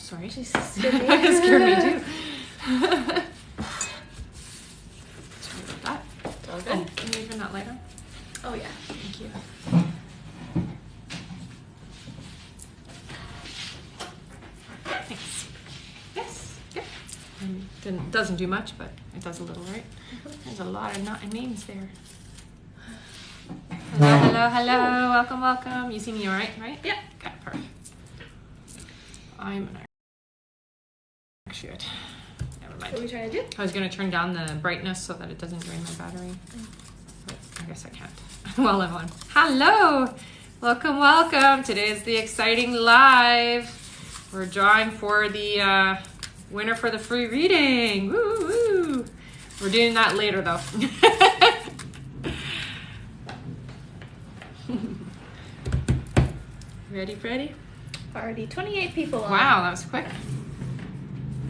sorry. She scared me. It scared me too. Sorry about that. It's all good. Oh, can you turn that light on? Oh, yeah. Thank you. Thanks. Yes. Yep. Doesn't do much, but it does a little, right? There's a lot of names there. Hello, hello, hello. Welcome, welcome. You see me all right? Yep. Okay, perfect. I'm an actually good. Never mind. What are we trying to do? I was going to turn down the brightness so that it doesn't drain my battery. But I guess I can't. While I'm on. Hello! Welcome, welcome. Today is the exciting live. We're drawing for the winner for the free reading. Woo woo! We're doing that later though. Ready, Freddie? Already 28 people on. Wow, that was quick.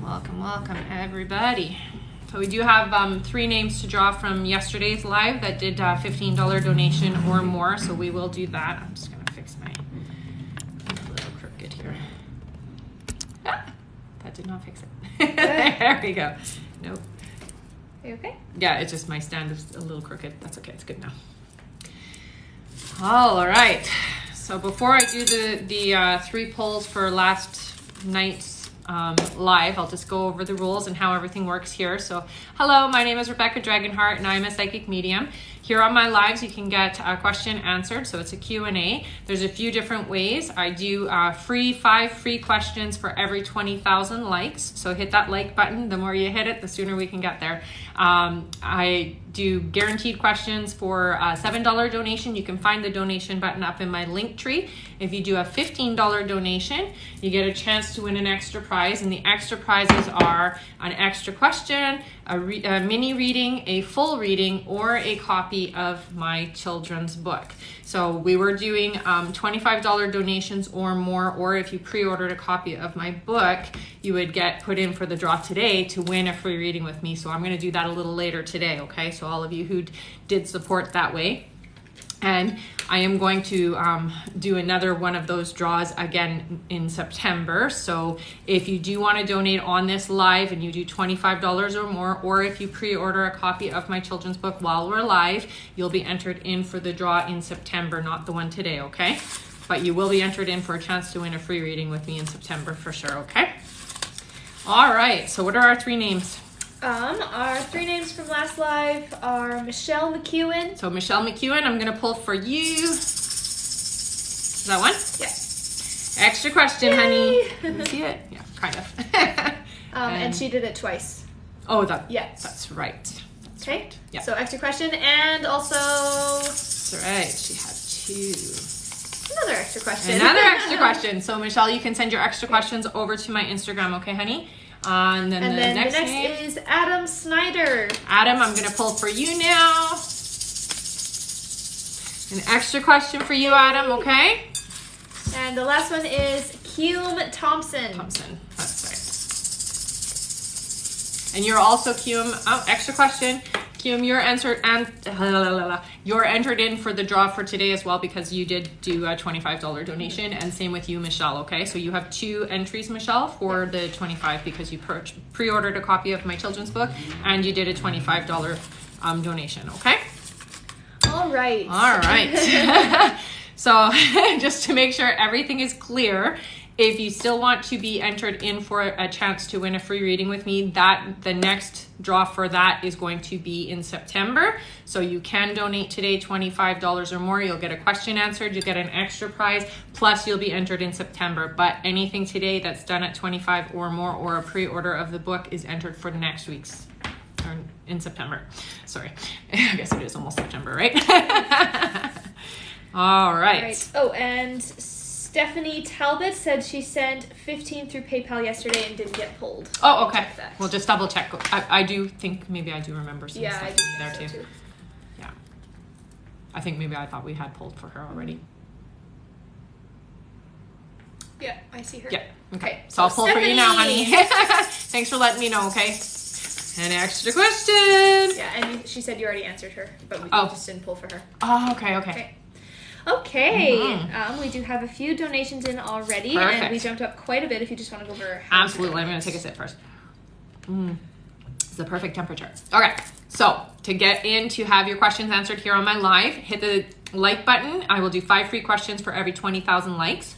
Welcome, welcome, everybody. So we do have 3 names to draw from yesterday's live that did $15 donation or more. So we will do that. I'm just gonna fix my little crooked here. Ah, that did not fix it. There we go. Nope. Are you okay? Yeah, it's just my stand is a little crooked. That's okay. It's good now. All right. So before I do the 3 polls for last night's live, I'll just go over the rules and how everything works here. So hello, my name is Rebecca Dragonheart and I'm a psychic medium. Here on my lives you can get a question answered, so it's a Q&A. There's a few different ways. I do 5 free questions for every 20,000 likes, so hit that like button. The more you hit it, the sooner we can get there. I do guaranteed questions for a $7 donation. You can find the donation button up in my link tree. If you do a $15 donation, you get a chance to win an extra prize, and the extra prizes are an extra question, a mini reading, a full reading, or a copy of my children's book. So we were doing $25 donations or more, or if you pre-ordered a copy of my book, you would get put in for the draw today to win a free reading with me. So I'm going to do that a little later today, okay? So all of you who did support that way. And I am going to do another one of those draws again in September. So if you do want to donate on this live and you do $25 or more, or if you pre-order a copy of my children's book while we're live, you'll be entered in for the draw in September, not the one today, okay? But you will be entered in for a chance to win a free reading with me in September for sure, okay? All right, so what are our 3 names? Our 3 names from last live are Michelle McEwen. So Michelle McEwen, I'm going to pull for you. Is that one? Yeah. Extra question, Yay! honey. Can you see it? Yeah, kind of. And she did it twice. Oh, Yes. that's right. Okay. Yeah. So extra question and also That's right. She had 2. another extra question. Another extra question. So Michelle, you can send your extra questions over to my Instagram, okay, honey? And then the next name is Adam Snyder. Adam, I'm going to pull for you now. An extra question for you, Adam, okay? And the last one is Kume Thompson. Thompson, that's right. And you're also extra question. You're entered in for the draw for today as well because you did do a $25 donation, and same with you, Michelle, okay? So you have 2 entries, Michelle, for the 25 because you pre-ordered a copy of my children's book and you did a $25 donation, okay? All right. All right. So just to make sure everything is clear, if you still want to be entered in for a chance to win a free reading with me, the next draw for that is going to be in September. So you can donate today $25 or more. You'll get a question answered. You'll get an extra prize. Plus you'll be entered in September. But anything today that's done at 25 or more or a pre-order of the book is entered for next week's or in September. Sorry. I guess it is almost September, right? All right. Oh, and Stephanie Talbot said she sent 15 through PayPal yesterday and didn't get pulled. Oh, okay. We'll just double check. I do think maybe I do remember some stuff I in there too. Yeah. I think maybe I thought we had pulled for her already. Yeah, I see her. Yeah. Okay. So I'll pull for you now, honey. Thanks for letting me know, okay? An extra question. Yeah, and she said you already answered her, but we just didn't pull for her. Oh, okay. Okay. We do have a few donations in already. Perfect. And we jumped up quite a bit if you just want to go over how Absolutely. I'm going to take a sip first. It's the perfect temperature. Okay. So to get in to have your questions answered here on my live, hit the like button. I will do 5 free questions for every 20,000 likes.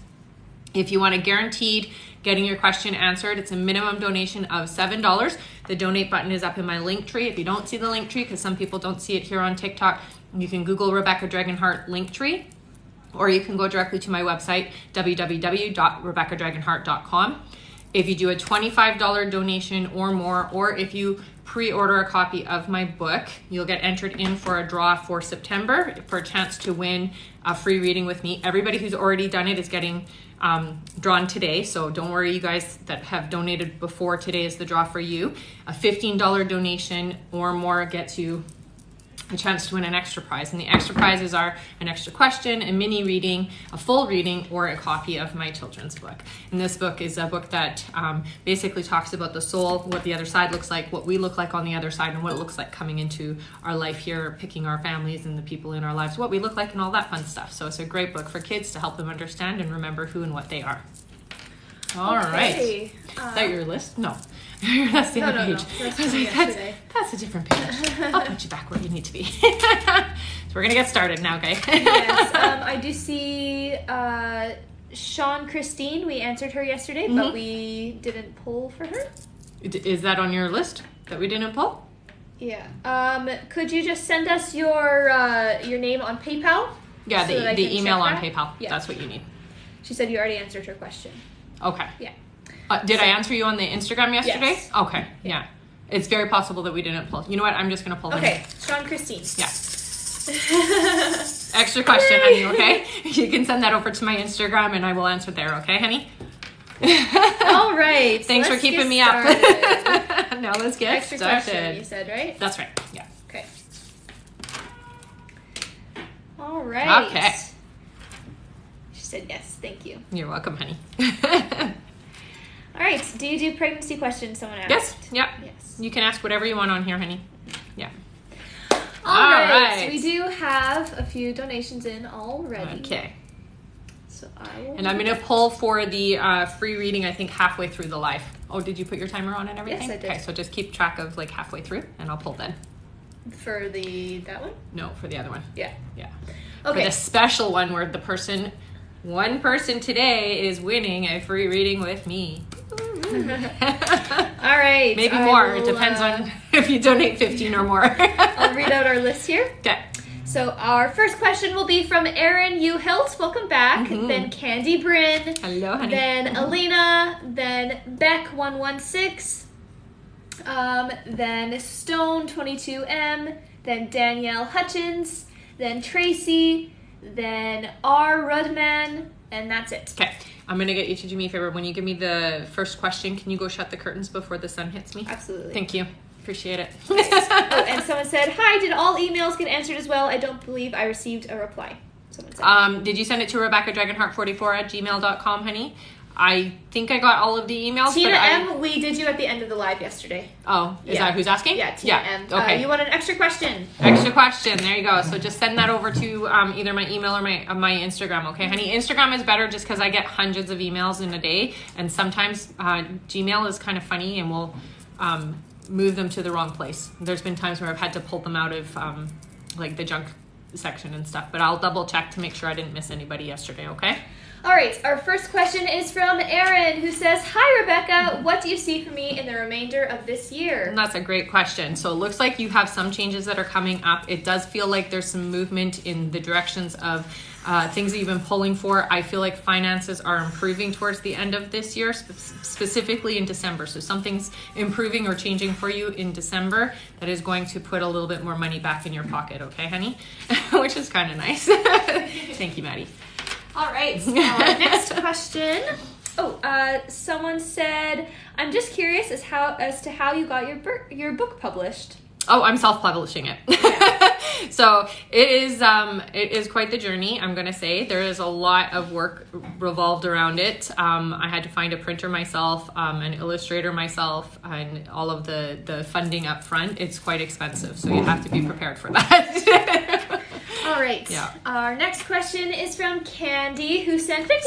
If you want a guaranteed getting your question answered, it's a minimum donation of $7. The donate button is up in my link tree. If you don't see the link tree, because some people don't see it here on TikTok, you can Google Rebecca Dragonheart link tree, or you can go directly to my website, www.rebeccadragonheart.com. If you do a $25 donation or more, or if you pre-order a copy of my book, you'll get entered in for a draw for September for a chance to win a free reading with me. Everybody who's already done it is getting drawn today, so don't worry, you guys that have donated before. Today is the draw for you. A $15 donation or more gets you a chance to win an extra prize, and the extra prizes are an extra question, a mini reading, a full reading, or a copy of my children's book. And this book is a book that basically talks about the soul, what the other side looks like, what we look like on the other side, and what it looks like coming into our life here, picking our families and the people in our lives, what we look like and all that fun stuff. So it's a great book for kids to help them understand and remember who and what they are. All right. Is that your list? No. That's the other page. No. That's a different page. I'll put you back where you need to be. So we're going to get started now, okay? Yes. I do see Sean Christine. We answered her yesterday, but we didn't pull for her. Is that on your list that we didn't pull? Yeah. Could you just send us your name on PayPal? Yeah, so the email on PayPal. Yeah. That's what you need. She said you already answered her question. Okay. Yeah. Did I answer you on the Instagram yesterday? Yes. Okay. Yeah. It's very possible that we didn't pull. You know what? I'm just going to pull them. Okay. Sean Christine. Yeah. Extra question, honey, okay? You can send that over to my Instagram and I will answer there, okay, honey? All right. Thanks for keeping me up. Now let's get Extra started. question, you said, right? That's right. Yeah. Okay. All right. Okay. She said yes. Thank you. You're welcome, honey. All right. Do you do pregnancy questions? Someone asked. Yes. Yeah. Yes. You can ask whatever you want on here, honey. Yeah. All right. We do have a few donations in already. Okay. So I will. And I'm going to pull for the free reading, I think, halfway through the live. Oh, did you put your timer on and everything? Yes, I did. Okay, so just keep track of like halfway through and I'll pull then. For that one? No, for the other one. Yeah. Yeah. Okay. For the special one where one person today is winning a free reading with me. All right. Maybe more. It depends on if you donate 15 or more. I'll read out our list here. Okay. So our first question will be from Erin Hilt. Welcome back. Then Candy Bryn. Hello, honey. Then Elena. Then Beck116. Then Stone22M. Then Danielle Hutchins. Then Tracy. Then R. Rudman. And that's it. Okay. I'm going to get you to do me a favor. When you give me the first question, can you go shut the curtains before the sun hits me? Absolutely. Thank you. Appreciate it. Oh, and someone said, hi, did all emails get answered as well? I don't believe I received a reply. Someone said. Did you send it to RebeccaDragonheart44@gmail.com, honey? I think I got all of the emails. Tina M, we did you at the end of the live yesterday. Oh, is that who's asking? Yeah, Tina M. Okay. You want an extra question? Extra question. There you go. So just send that over to either my email or my Instagram, okay, honey? Instagram is better just because I get hundreds of emails in a day, and sometimes Gmail is kind of funny and will move them to the wrong place. There's been times where I've had to pull them out of like the junk section and stuff, but I'll double check to make sure I didn't miss anybody yesterday, okay? All right, our first question is from Erin, who says, hi, Rebecca. What do you see for me in the remainder of this year? And that's a great question. So it looks like you have some changes that are coming up. It does feel like there's some movement in the directions of things that you've been pulling for. I feel like finances are improving towards the end of this year, specifically in December. So something's improving or changing for you in December that is going to put a little bit more money back in your pocket, okay, honey? Which is kind of nice. Thank you, Maddie. All right, next question. Someone said, I'm just curious as to how you got your book published. Oh, I'm self-publishing it. Yeah. So it is quite the journey, I'm going to say. There is a lot of work revolved around it. I had to find a printer myself, an illustrator myself, and all of the funding up front. It's quite expensive, so you have to be prepared for that. All right. Yeah. Our next question is from Candy, who sent $15.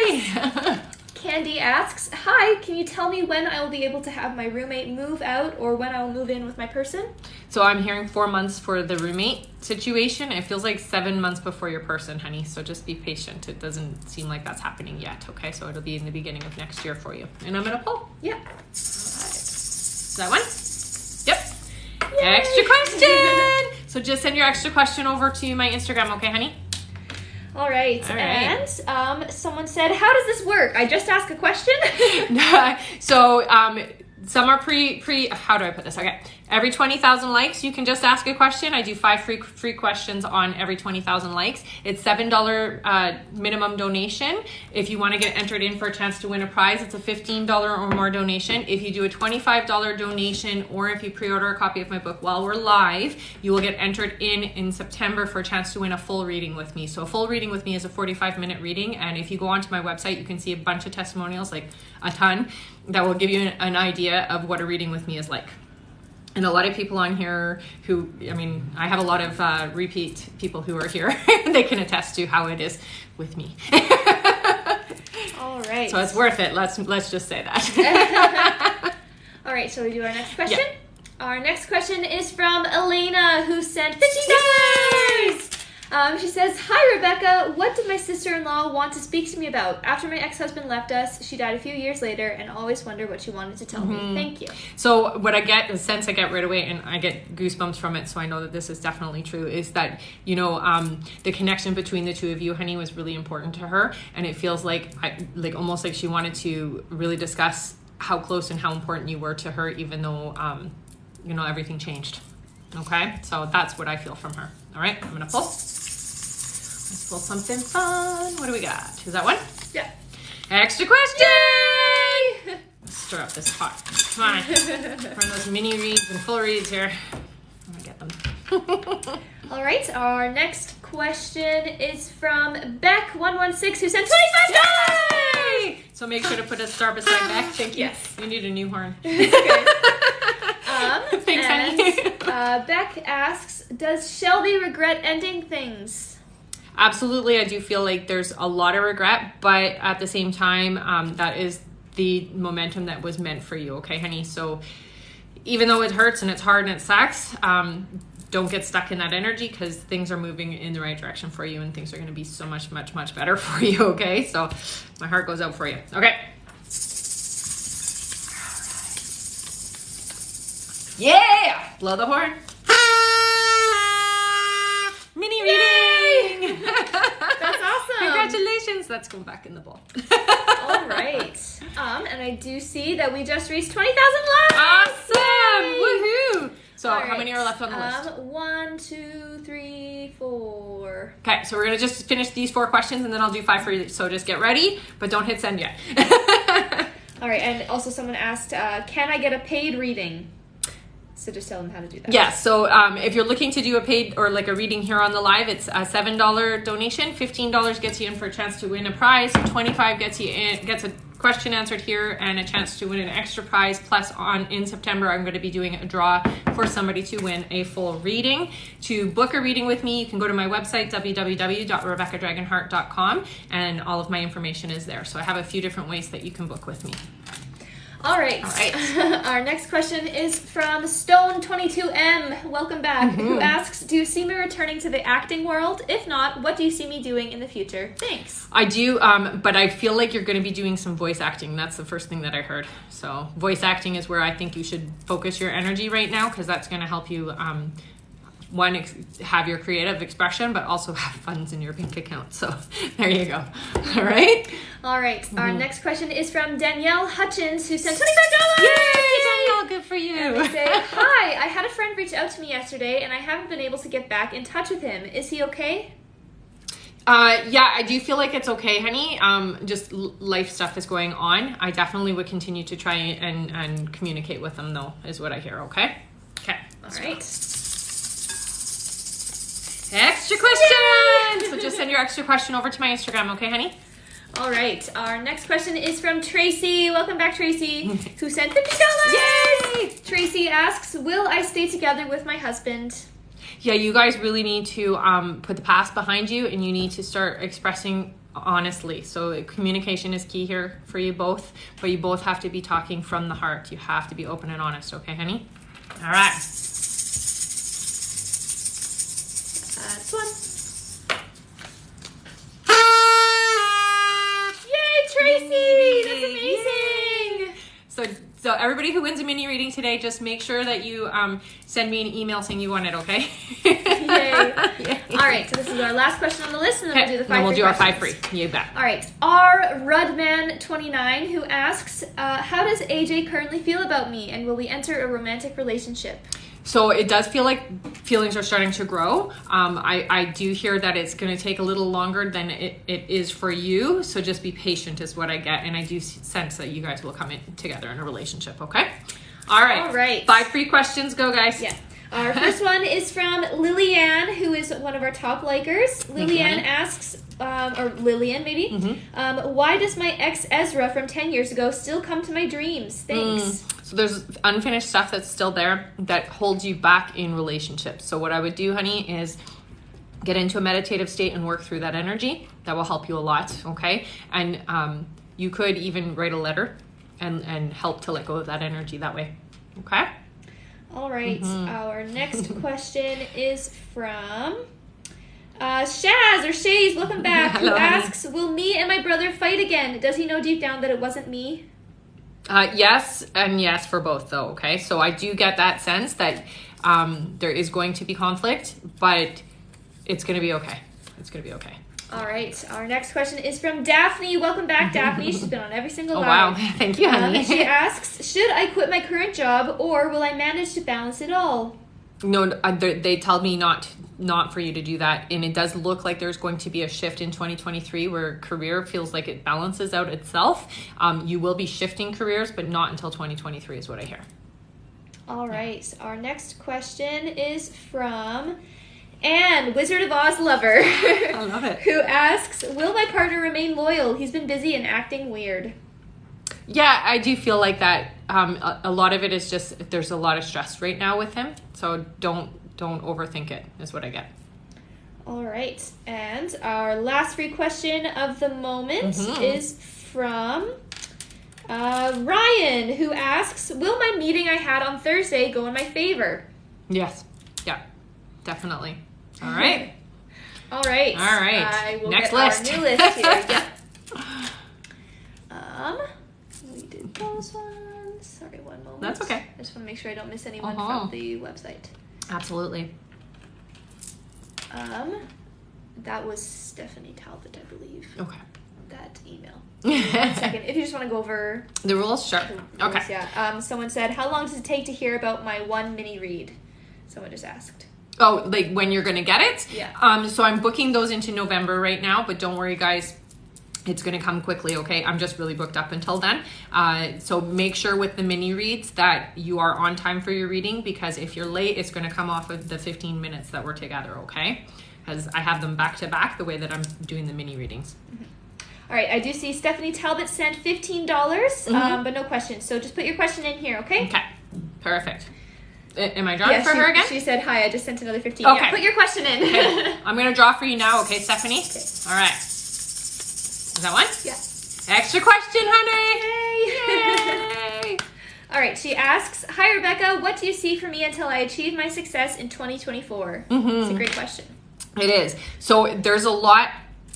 Yay! Candy asks, "Hi, can you tell me when I will be able to have my roommate move out or when I will move in with my person?" So I'm hearing 4 months for the roommate situation. It feels like 7 months before your person, honey. So just be patient. It doesn't seem like that's happening yet, okay? So it'll be in the beginning of next year for you. And I'm going to pull. Yeah. Is that one? Yep. Yay! Extra question. So just send your extra question over to my Instagram, okay, honey? All right. And someone said, "How does this work? I just ask a question?" So some are how do I put this? Okay. Every 20,000 likes, you can just ask a question. I do 5 free questions on every 20,000 likes. It's $7 minimum donation. If you want to get entered in for a chance to win a prize, it's a $15 or more donation. If you do a $25 donation, or if you pre-order a copy of my book while we're live, you will get entered in September for a chance to win a full reading with me. So a full reading with me is a 45-minute reading. And if you go onto my website, you can see a bunch of testimonials, like a ton, that will give you an idea of what a reading with me is like. And a lot of people on here who, I have a lot of repeat people who are here. They can attest to how it is with me. All right. So it's worth it. Let's just say that. All right, so we do our next question? Yeah. Our next question is from Elena, who sent $15. She says, "Hi, Rebecca. What did my sister-in-law want to speak to me about? After my ex-husband left us, she died a few years later, and always wonder what she wanted to tell me. Thank you." So what I get, the sense I get right away, and I get goosebumps from it, so I know that this is definitely true, is that, the connection between the two of you, honey, was really important to her. And it feels like almost like she wanted to really discuss how close and how important you were to her, even though, everything changed. Okay? So that's what I feel from her. All right? I'm going to pull. Let's pull something fun. What do we got? Is that one? Yeah. Extra question! Let's stir up this pot. Come on. From those mini reads and full reads here. I'm going to get them. All right, our next question is from Beck116, who sent $25. Yay! So make sure to put a star beside Beck. Thank you. Yes. You need a new horn. Okay. Thanks, honey. Beck asks, "Does Shelby regret ending things?" Absolutely, I do feel like there's a lot of regret, but at the same time, that is the momentum that was meant for you, okay, honey? So even though it hurts and it's hard and it sucks, don't get stuck in that energy, because things are moving in the right direction for you, and things are going to be so much, much, much better for you, okay? So my heart goes out for you. Okay. Yeah! Blow the horn. Mini reading! That's awesome. Congratulations. Let's go back in the bowl. All right. And I do see that we just reached 20,000 likes. Awesome! Yay! Woohoo! So All how right. many are left on the list? 1, 2, 3, 4. Okay, so we're going to just finish these 4 questions, and then I'll do 5 for you. So just get ready, but don't hit send yet. All right, and also someone asked, "Can I get a paid reading?" So just tell them how to do that. Yeah, so if you're looking to do a paid or like a reading here on the live, it's a $7 donation. $15 gets you in for a chance to win a prize. $25 gets a question answered here and a chance to win an extra prize. Plus, in September, I'm going to be doing a draw for somebody to win a full reading. To book a reading with me, you can go to my website, www.rebeccadragonheart.com, and all of my information is there. So I have a few different ways that you can book with me. All right. Our next question is from Stone22M. Welcome back. Who asks, "Do you see me returning to the acting world? If not, what do you see me doing in the future? Thanks." I do, but I feel like you're going to be doing some voice acting. That's the first thing that I heard. So voice acting is where I think you should focus your energy right now, because that's going to help you, have your creative expression, but also have funds in your bank account. So there you go. All right. All right. Our next question is from Danielle Hutchins, who sent $25. Yay, Danielle, good for you. And they say, "Hi, I had a friend reach out to me yesterday, and I haven't been able to get back in touch with him. Is he okay?" Yeah, I do feel like it's okay, honey. Just life stuff is going on. I definitely would continue to try and communicate with them, though, is what I hear. Okay. Okay. All right. Extra question! So just send your extra question over to my Instagram, okay, honey? All right. Our next question is from Tracy. Welcome back, Tracy, who sent $50. Yay! Tracy asks, "Will I stay together with my husband?" Yeah, you guys really need to put the past behind you, and you need to start expressing honestly. So communication is key here for you both, but you both have to be talking from the heart. You have to be open and honest, okay, honey? All right. That's one. Yay, Tracy! That's amazing! So everybody who wins a mini reading today, just make sure that you send me an email saying you won it, okay? Yay. All right, so this is our last question on the list, and then we'll do the 5 free. Then we'll do questions. our 5 free. You bet. All right, R. Rudman29, who asks, how does AJ currently feel about me, and will we enter a romantic relationship? So it does feel like feelings are starting to grow. I do hear that it's going to take a little longer than it is for you. So just be patient is what I get. And I do sense that you guys will come in together in a relationship, okay? All right. All right. 5 free questions. Go, guys. Yeah. Our first one is from Lillian, who is one of our top likers. Lillian asks, or Lillian maybe, why does my ex Ezra from 10 years ago still come to my dreams? Thanks. So there's unfinished stuff that's still there that holds you back in relationships. So what I would do, honey, is get into a meditative state and work through that energy. That will help you a lot, okay? And you could even write a letter and help to let go of that energy that way, okay? All right, our next question is from Shaz or Shays, welcome back, who Hello, honey. asks, will me and my brother fight again? Does he know deep down that it wasn't me? Yes and yes for both, though, okay? So I do get that sense that there is going to be conflict, but it's going to be okay. It's going to be okay. All right, our next question is from Daphne. Welcome back, Daphne. She's been on every single live. Wow. Thank you, honey. She asks, should I quit my current job, or will I manage to balance it all? No, they tell me not for you to do that. And it does look like there's going to be a shift in 2023 where career feels like it balances out itself. You will be shifting careers, but not until 2023 is what I hear. All right, our next question is from Anne, Wizard of Oz lover. I love it. Who asks, will my partner remain loyal? He's been busy and acting weird. Yeah, I do feel like that. A lot of it is just there's a lot of stress right now with him. So don't overthink it is what I get. All right, and our last free question of the moment is from Ryan, who asks, will my meeting I had on Thursday go in my favor? Yes. Yeah, definitely. All right. All right. All right. I will Next get list. our new list here. We did those ones. Sorry, one moment. That's okay. I just want to make sure I don't miss anyone from the website. Absolutely. That was Stephanie Talbot, I believe. Okay. That email. 1 second. If you just want to go over The rules? Sure. the rules, Okay. yeah. Someone said, how long does it take to hear about my one mini read? Someone just asked. Oh, like when you're going to get it? Yeah. So I'm booking those into November right now, but don't worry, guys. It's going to come quickly, okay? I'm just really booked up until then. So make sure with the mini reads that you are on time for your reading, because if you're late, it's going to come off of the 15 minutes that we're together, okay? Because I have them back to back the way that I'm doing the mini readings. All right, I do see Stephanie Talbot sent $15, but no questions. So just put your question in here, okay? Okay, perfect. Am I drawing for her again? She said, hi, I just sent another 15. Okay. Yeah, put your question in. Okay. I'm going to draw for you now, okay, Stephanie? Okay. All right. Is that one? Yeah. Extra question, honey. Yay. All right, she asks, hi, Rebecca, what do you see for me until I achieve my success in 2024? It's a great question. It is. So there's a lot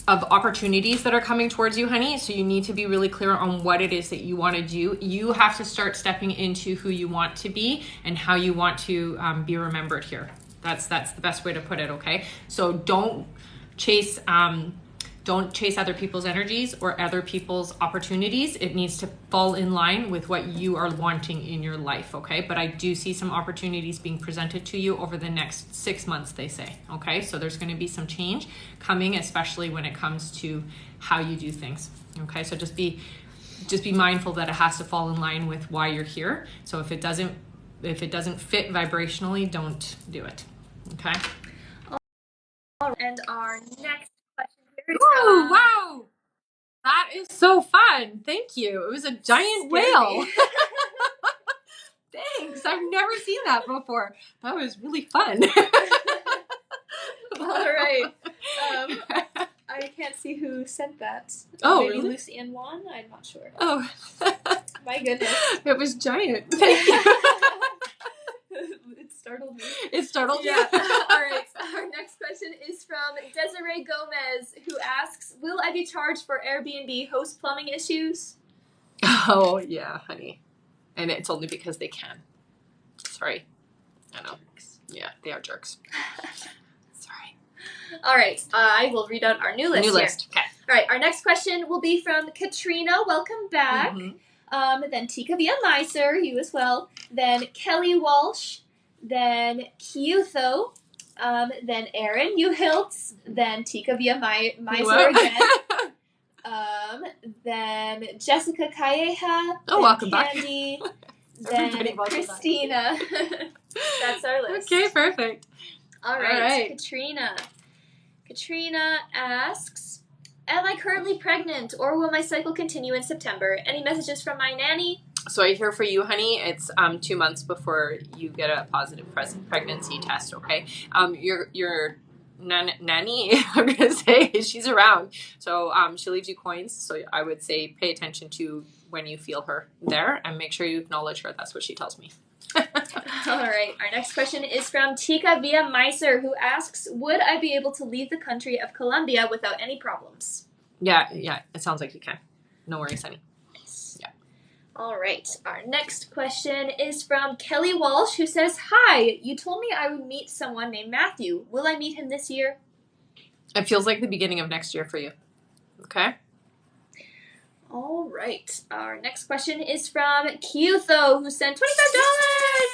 of opportunities that are coming towards you, honey. So you need to be really clear on what it is that you want to do. You have to start stepping into who you want to be and how you want to be remembered here. That's the best way to put it, okay? So don't chase other people's energies or other people's opportunities. It needs to fall in line with what you are wanting in your life, okay? But I do see some opportunities being presented to you over the next 6 months, they say, okay? So there's going to be some change coming, especially when it comes to how you do things, okay? So just be mindful that it has to fall in line with why you're here. So if it doesn't fit vibrationally, don't do it, okay? And our next question here is Ooh, wow. That is so fun. Thank you. It was a giant whale. Thanks. I've never seen that before. That was really fun. All right. I can't see who sent that. Oh, maybe really? Lucy Ann Wan? I'm not sure. Oh. My goodness. It was giant. Thank you. It startled me. It startled you? Yeah. All right. Our next question is from Desiree Gomez, who asks, will I be charged for Airbnb host plumbing issues? Oh, yeah, honey. And it's only because they can. Sorry. I know. Yeah, they are jerks. Sorry. All right. I will read out our new list. Okay. All right. Our next question will be from Katrina. Welcome back. Then Tika Via Meiser, you as well. Then Kelly Walsh. Then Kyutho. Then Aaron Uhiltz. Then Tika Via Meiser again. Then Jessica Calleja. Oh, welcome Candy, back. Then Christina. That's our list. Okay, perfect. All right. Katrina asks, am I currently pregnant or will my cycle continue in September? Any messages from my nanny? So I hear for you, honey, it's 2 months before you get a positive pregnancy test, okay? Your nanny, I'm going to say, she's around. So she leaves you coins. So I would say pay attention to when you feel her there and make sure you acknowledge her. That's what she tells me. All right. Our next question is from Tika Via Meiser, who asks, would I be able to leave the country of Colombia without any problems? Yeah. It sounds like you can. No worries, honey. Yeah. All right. Our next question is from Kelly Walsh, who says, hi, you told me I would meet someone named Matthew. Will I meet him this year? It feels like the beginning of next year for you. Okay? All right. Our next question is from Kyutho, who sent $25.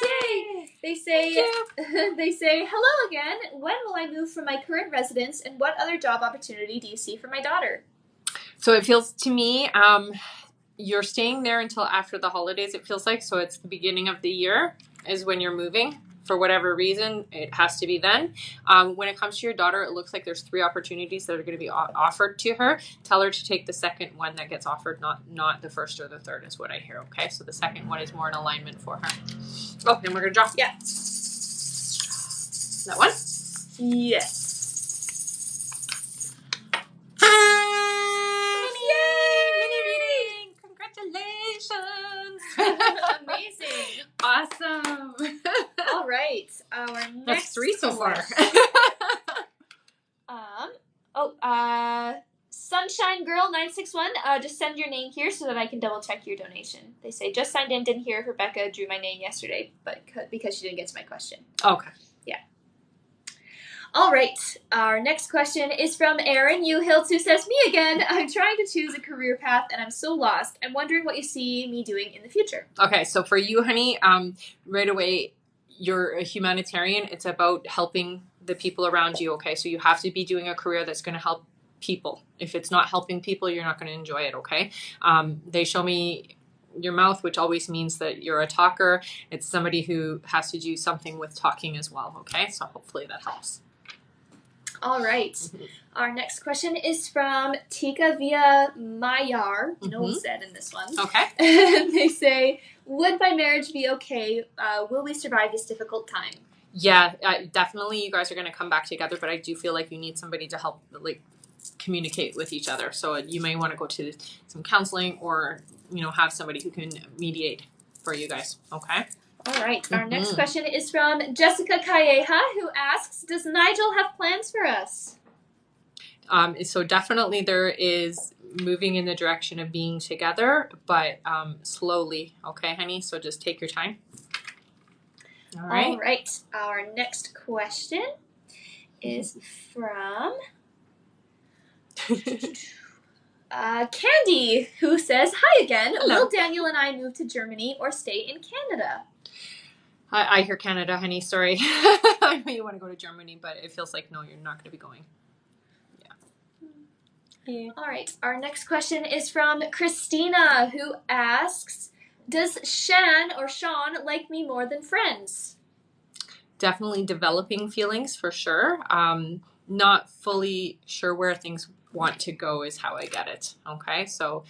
Yay! They say, hello again. When will I move from my current residence, and what other job opportunity do you see for my daughter? So it feels to me, you're staying there until after the holidays, it feels like. So it's the beginning of the year is when you're moving. For whatever reason, it has to be then. When it comes to your daughter, it looks like there's 3 opportunities that are going to be offered to her. Tell her to take the second one that gets offered, not the first or the third is what I hear, okay? So the second one is more in alignment for her. Oh, and we're going to draw. Yeah. That one? Yes. Congratulations! Amazing. Awesome. All right. Our next That's 3 so far. Sunshine Girl 961. Just send your name here so that I can double check your donation. They say just signed in. Didn't hear if Rebecca drew my name yesterday, but because she didn't get to my question. Okay. Yeah. All right. Our next question is from Aaron Uhiltz, who says, me again. I'm trying to choose a career path and I'm so lost. I'm wondering what you see me doing in the future. Okay, so for you, honey, right away, you're a humanitarian. It's about helping the people around you, okay? So you have to be doing a career that's going to help people. If it's not helping people, you're not going to enjoy it, okay? They show me your mouth, which always means that you're a talker. It's somebody who has to do something with talking as well, okay? So hopefully that helps. All right. Our next question is from Tika Via Mayar. No Z in this one. Okay. They say, would my marriage be okay? Will we survive this difficult time? Yeah, definitely you guys are going to come back together, but I do feel like you need somebody to help communicate with each other. So you may want to go to some counseling or, have somebody who can mediate for you guys. Okay. All right. Our next question is from Jessica Calleja, who asks, does Nigel have plans for us? So definitely there is moving in the direction of being together, but slowly. Okay, honey? So just take your time. All right. All right. Our next question is from Candy, who says, hi again. Hello. Will Daniel and I move to Germany or stay in Canada? I hear Canada, honey. Sorry. I know you want to go to Germany, but it feels like, no, you're not going to be going. Yeah. All right. Our next question is from Christina, who asks, does Sean like me more than friends? Definitely developing feelings for sure. Not fully sure where things want to go is how I get it. Okay. So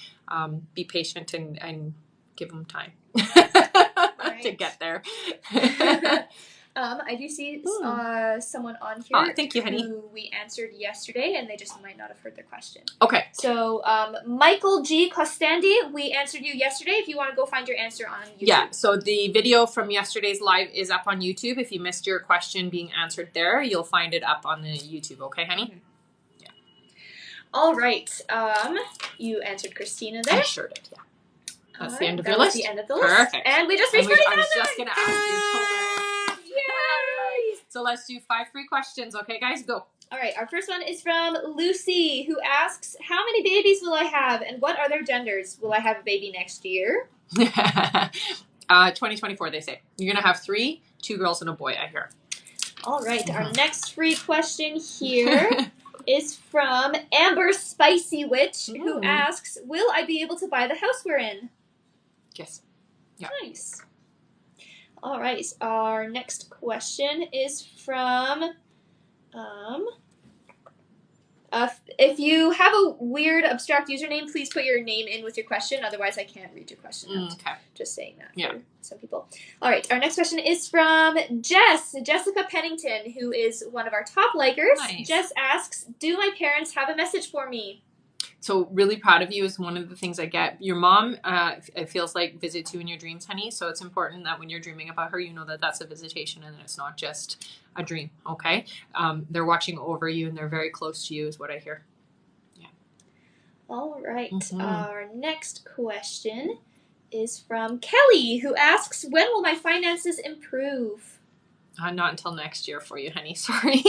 be patient and give them time. To get there. I do see someone on here. Oh, thank you, honey. Who we answered yesterday, and they just might not have heard the question. Okay. So, Michael G. Costandi, we answered you yesterday. If you want to go find your answer on YouTube. Yeah, so the video from yesterday's live is up on YouTube. If you missed your question being answered there, you'll find it up on the YouTube. Okay, honey? Mm-hmm. Yeah. All right. You answered Christina there. I sure did, yeah. That's the end of your that list? was the end of the list. Perfect. And we just reached 49. I was just going to ask you. Yay! So let's do 5 free questions. Okay, guys, go. All right, our first one is from Lucy, who asks, how many babies will I have, and what are their genders? Will I have a baby next year? 2024, they say. You're going to have 3, 2 girls and a boy, I hear. All right, our next free question here is from Amber Spicy Witch, who asks, will I be able to buy the house we're in? Yes. Yeah. Nice. All right, our next question is from... if you have a weird, abstract username, please put your name in with your question. Otherwise, I can't read your question out. Okay. Just saying that for some people. All right. Our next question is from Jessica Pennington, who is one of our top likers. Nice. Jess asks, do my parents have a message for me? So really proud of you is one of the things I get. Your mom, it feels like visits you in your dreams, honey. So it's important that when you're dreaming about her, you know that that's a visitation and it's not just a dream. Okay. They're watching over you and they're very close to you is what I hear. Yeah. All right. Our next question is from Kelly, who asks, when will my finances improve? Not until next year for you, honey. Sorry.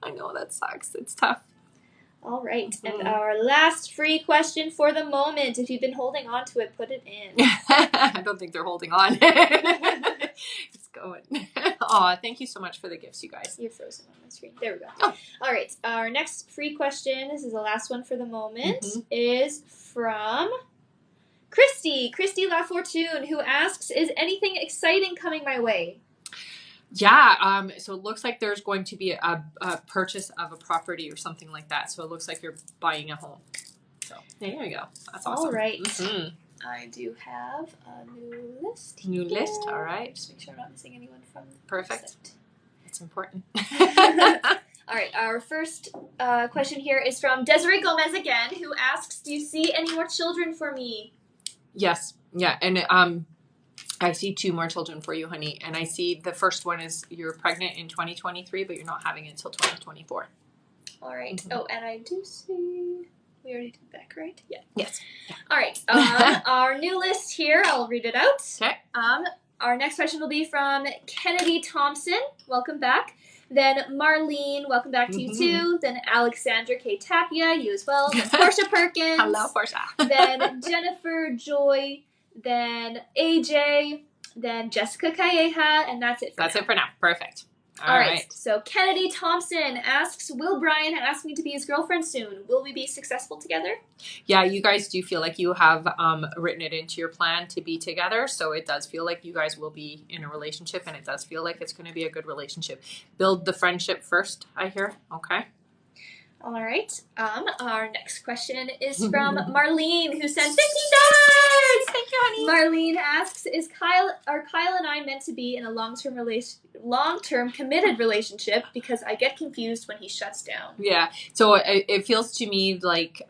I know that sucks. It's tough. All right, and our last free question for the moment. If you've been holding on to it, put it in. I don't think they're holding on. It's going. Aw, thank you so much for the gifts, you guys. You're frozen on my screen. There we go. Oh. All right, our next free question, this is the last one for the moment, is from Christy La Fortune, who asks, is anything exciting coming my way? Yeah, so it looks like there's going to be a purchase of a property or something like that. So it looks like you're buying a home. So there you go. That's awesome. All right. I do have a new list. New list, all right. Just make sure I'm not missing anyone from the Perfect. website. It's important. All right, our first question here is from Desiree Gomez again, who asks, do you see any more children for me? Yes. Yeah, and I see 2 more children for you, honey. And I see the first one is you're pregnant in 2023, but you're not having it until 2024. All right. Oh, and I do see... We already did Beck, right? Yeah. Yes. Yeah. All right. Our new list here, I'll read it out. Okay. Our next question will be from Kennedy Thompson. Welcome back. Then Marlene, welcome back to you too. Then Alexandra K. Tapia, you as well. Then Portia Perkins. Hello, Portia. Then Jennifer Joy. Then AJ, then Jessica Calleja, and that's it for now. That's it for now. Perfect. All right. So Kennedy Thompson asks, will Brian ask me to be his girlfriend soon? Will we be successful together? Yeah, you guys do feel like you have written it into your plan to be together. So it does feel like you guys will be in a relationship, and it does feel like it's going to be a good relationship. Build the friendship first, I hear. Okay. All right. Our next question is from Marlene, who sent $50. Thank you, honey. Marlene asks, are Kyle and I meant to be in a long-term committed relationship? Because I get confused when he shuts down. Yeah. So it feels to me like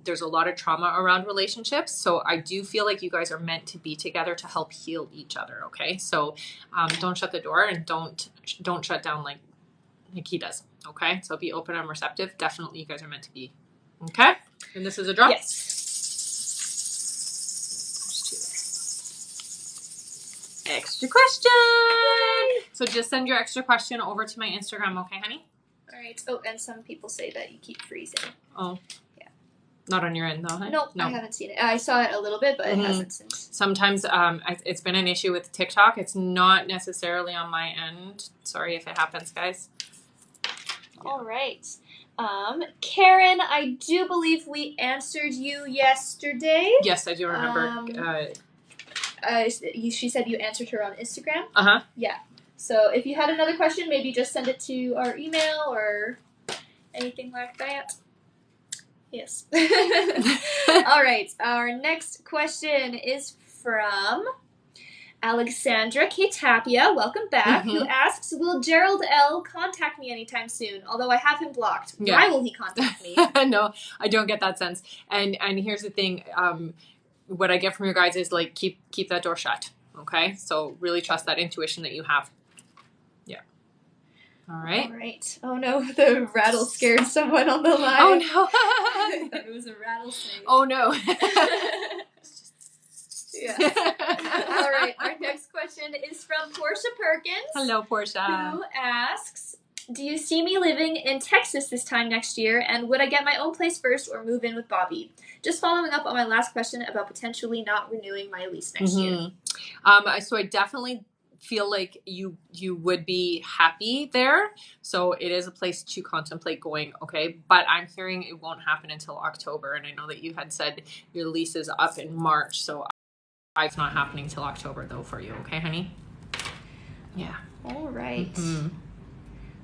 there's a lot of trauma around relationships. So I do feel like you guys are meant to be together to help heal each other. Okay. So don't shut the door and don't shut down like he does. Okay, so be open and receptive. Definitely, you guys are meant to be. Okay, and this is a drop. Yes. Extra question. So just send your extra question over to my Instagram, okay, honey? All right. Oh, and some people say that you keep freezing. Oh. Yeah. Not on your end, though, huh? Nope, no, I haven't seen it. I saw it a little bit, but it hasn't since. Sometimes it's been an issue with TikTok. It's not necessarily on my end. Sorry if it happens, guys. All right. Karen, I do believe we answered you yesterday. Yes, I do remember. She said you answered her on Instagram. Uh-huh. Yeah. So if you had another question, maybe just send it to our email or anything like that. Yes. All right. Our next question is from Alexandra K. Tapia, welcome back, who asks, will Gerald L. contact me anytime soon? Although I have him blocked. Yeah. Why will he contact me? No, I don't get that sense. And here's the thing. What I get from your guides is like, keep that door shut. Okay? So really trust that intuition that you have. Yeah. All right. All right. Oh no, the rattle scared someone on the line. Oh no. I thought it was a rattlesnake. Oh no. Yeah. All right. Our next question is from Portia Perkins. Hello, Portia. Who asks, do you see me living in Texas this time next year? And would I get my own place first or move in with Bobby? Just following up on my last question about potentially not renewing my lease next year. So I definitely feel like you would be happy there. So it is a place to contemplate going, okay? But I'm hearing it won't happen until October. And I know that you had said your lease is up in March. So it's not happening till October though for you, okay, honey? Yeah. All right.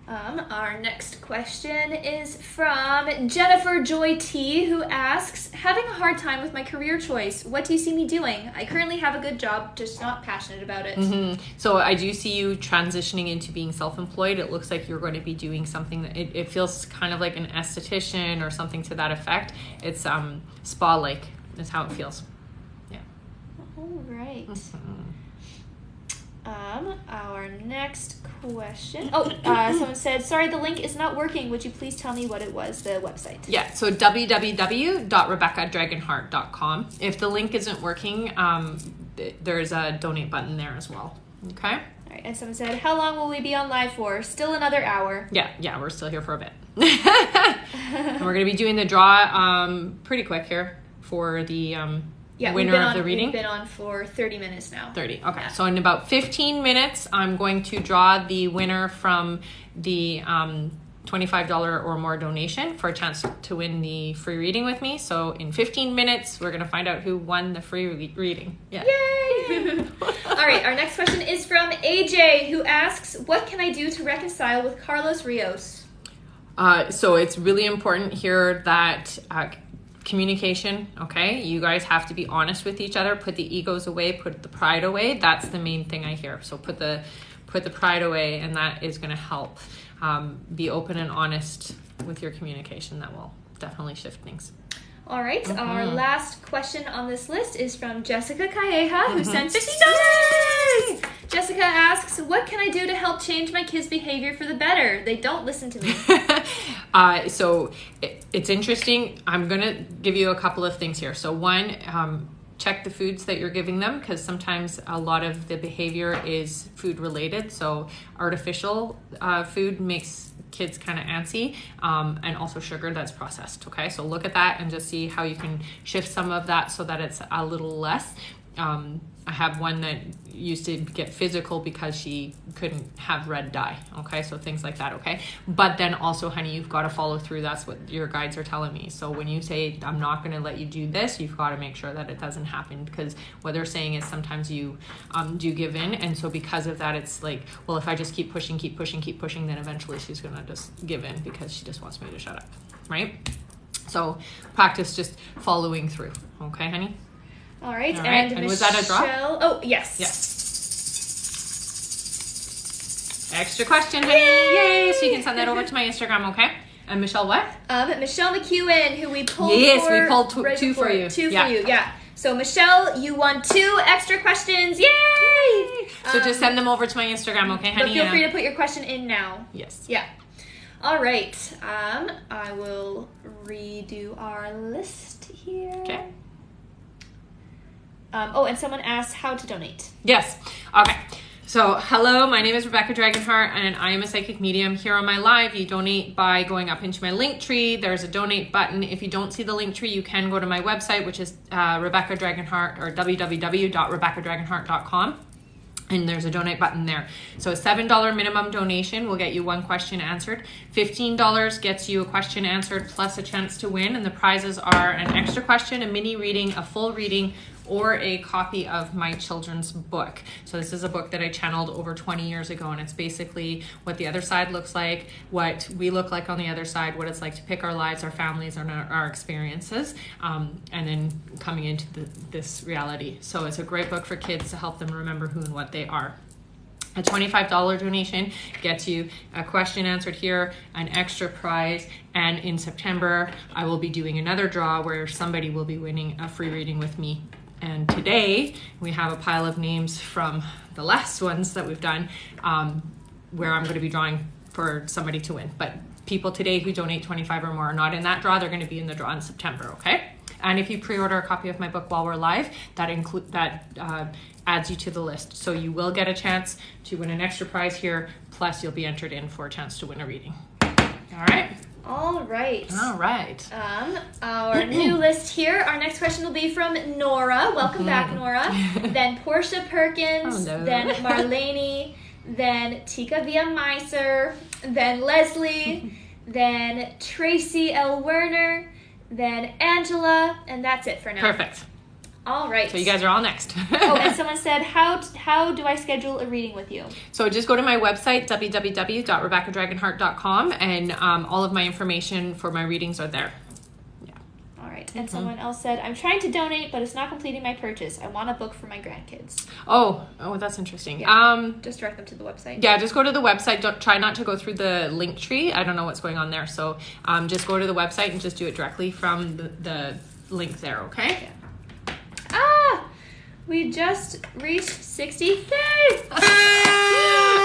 Our next question is from Jennifer Joy T, who asks, having a hard time with my career choice. What do you see me doing? I currently have a good job, just not passionate about it. So I do see you transitioning into being self-employed. It looks like you're going to be doing something that it feels kind of like an esthetician or something to that effect. It's spa-like is how it feels. Yeah. All right. Our next question. Someone said, sorry, the link is not working. Would you please tell me what it was, the website? Yeah, so www.rebeccadragonheart.com. If the link isn't working, there's a donate button there as well. Okay? All right, and someone said, how long will we be on live for? Still another hour. Yeah, we're still here for a bit. And we're going to be doing the draw pretty quick here for the winner of the reading. We've been on for 30 minutes now. 30, okay. Yeah. So in about 15 minutes, I'm going to draw the winner from the $25 or more donation for a chance to win the free reading with me. So in 15 minutes, we're going to find out who won the free reading. Yeah. Yay! All right, our next question is from AJ, who asks, what can I do to reconcile with Carlos Rios? So it's really important here that communication, okay? You guys have to be honest with each other. Put the egos away, put the pride away. That's the main thing I hear. So put the pride away, and that is going to help. Be open and honest with your communication. That will definitely shift things. All right, our last question on this list is from Jessica Calleja, who sent $50. Jessica asks, what can I do to help change my kids' behavior for the better? They don't listen to me. So it's interesting. I'm going to give you a couple of things here. So one, check the foods that you're giving them, because sometimes a lot of the behavior is food related. So artificial food makes kids kind of antsy, and also sugar that's processed. Okay, so look at that and just see how you can shift some of that so that it's a little less. I have one that used to get physical because she couldn't have red dye. Okay, so things like that. Okay, but then also, honey, you've got to follow through. That's what your guides are telling me. So when you say, I'm not going to let you do this, you've got to make sure that it doesn't happen, because what they're saying is sometimes you do give in. And so because of that, it's like, well, if I just keep pushing, then eventually she's going to just give in because she just wants me to shut up. Right? So practice just following through. Okay, honey? All right. And Michelle, was that a draw? Oh, yes. Extra question, honey. Yay! So you can send that over to my Instagram, okay? And Michelle what? Michelle McEwen, who we pulled for. Yes, we pulled right two for you. Two for you, yeah. So Michelle, you won 2 extra questions. Yay! So just send them over to my Instagram, okay, honey? But feel free to put your question in now. Yes. Yeah. All right. I will redo our list here. Okay. And someone asked how to donate. Yes. Okay. So, hello, my name is Rebecca Dragonheart, and I am a psychic medium. Here on my live, you donate by going up into my link tree. There's a donate button. If you don't see the link tree, you can go to my website, which is Rebecca Dragonheart, or www.rebeccadragonheart.com. And there's a donate button there. So a $7 minimum donation will get you 1 question answered. $15 gets you a question answered plus a chance to win. And the prizes are an extra question, a mini reading, a full reading, or a copy of my children's book. So this is a book that I channeled over 20 years ago, and it's basically what the other side looks like, what we look like on the other side, what it's like to pick our lives, our families, and our experiences, and then coming into this reality. So it's a great book for kids to help them remember who and what they are. A $25 donation gets you a question answered here, an extra prize, and in September, I will be doing another draw where somebody will be winning a free reading with me. And today, we have a pile of names from the last ones that we've done, where I'm going to be drawing for somebody to win. But people today who donate 25 or more are not in that draw. They're going to be in the draw in September, okay? And if you pre-order a copy of my book while we're live, that adds you to the list. So you will get a chance to win an extra prize here, plus you'll be entered in for a chance to win a reading. All right? All right. All right. Our new list here, our next question will be from Nora. Welcome back, Nora. Then Portia Perkins, then Marlene, then Tika Via Meiser, then Leslie, then Tracy L. Werner, then Angela, and that's it for now. Perfect. All right. So you guys are all next. Oh, and someone said, how do I schedule a reading with you? So just go to my website, www.rebeccadragonheart.com, and all of my information for my readings are there. Yeah. All right. And someone else said, I'm trying to donate, but it's not completing my purchase. I want a book for my grandkids. Oh, that's interesting. Yeah. Just direct them to the website. Yeah, just go to the website. Try not to go through the link tree. I don't know what's going on there. So just go to the website and just do it directly from the link there, okay? Yeah. We just reached 60K!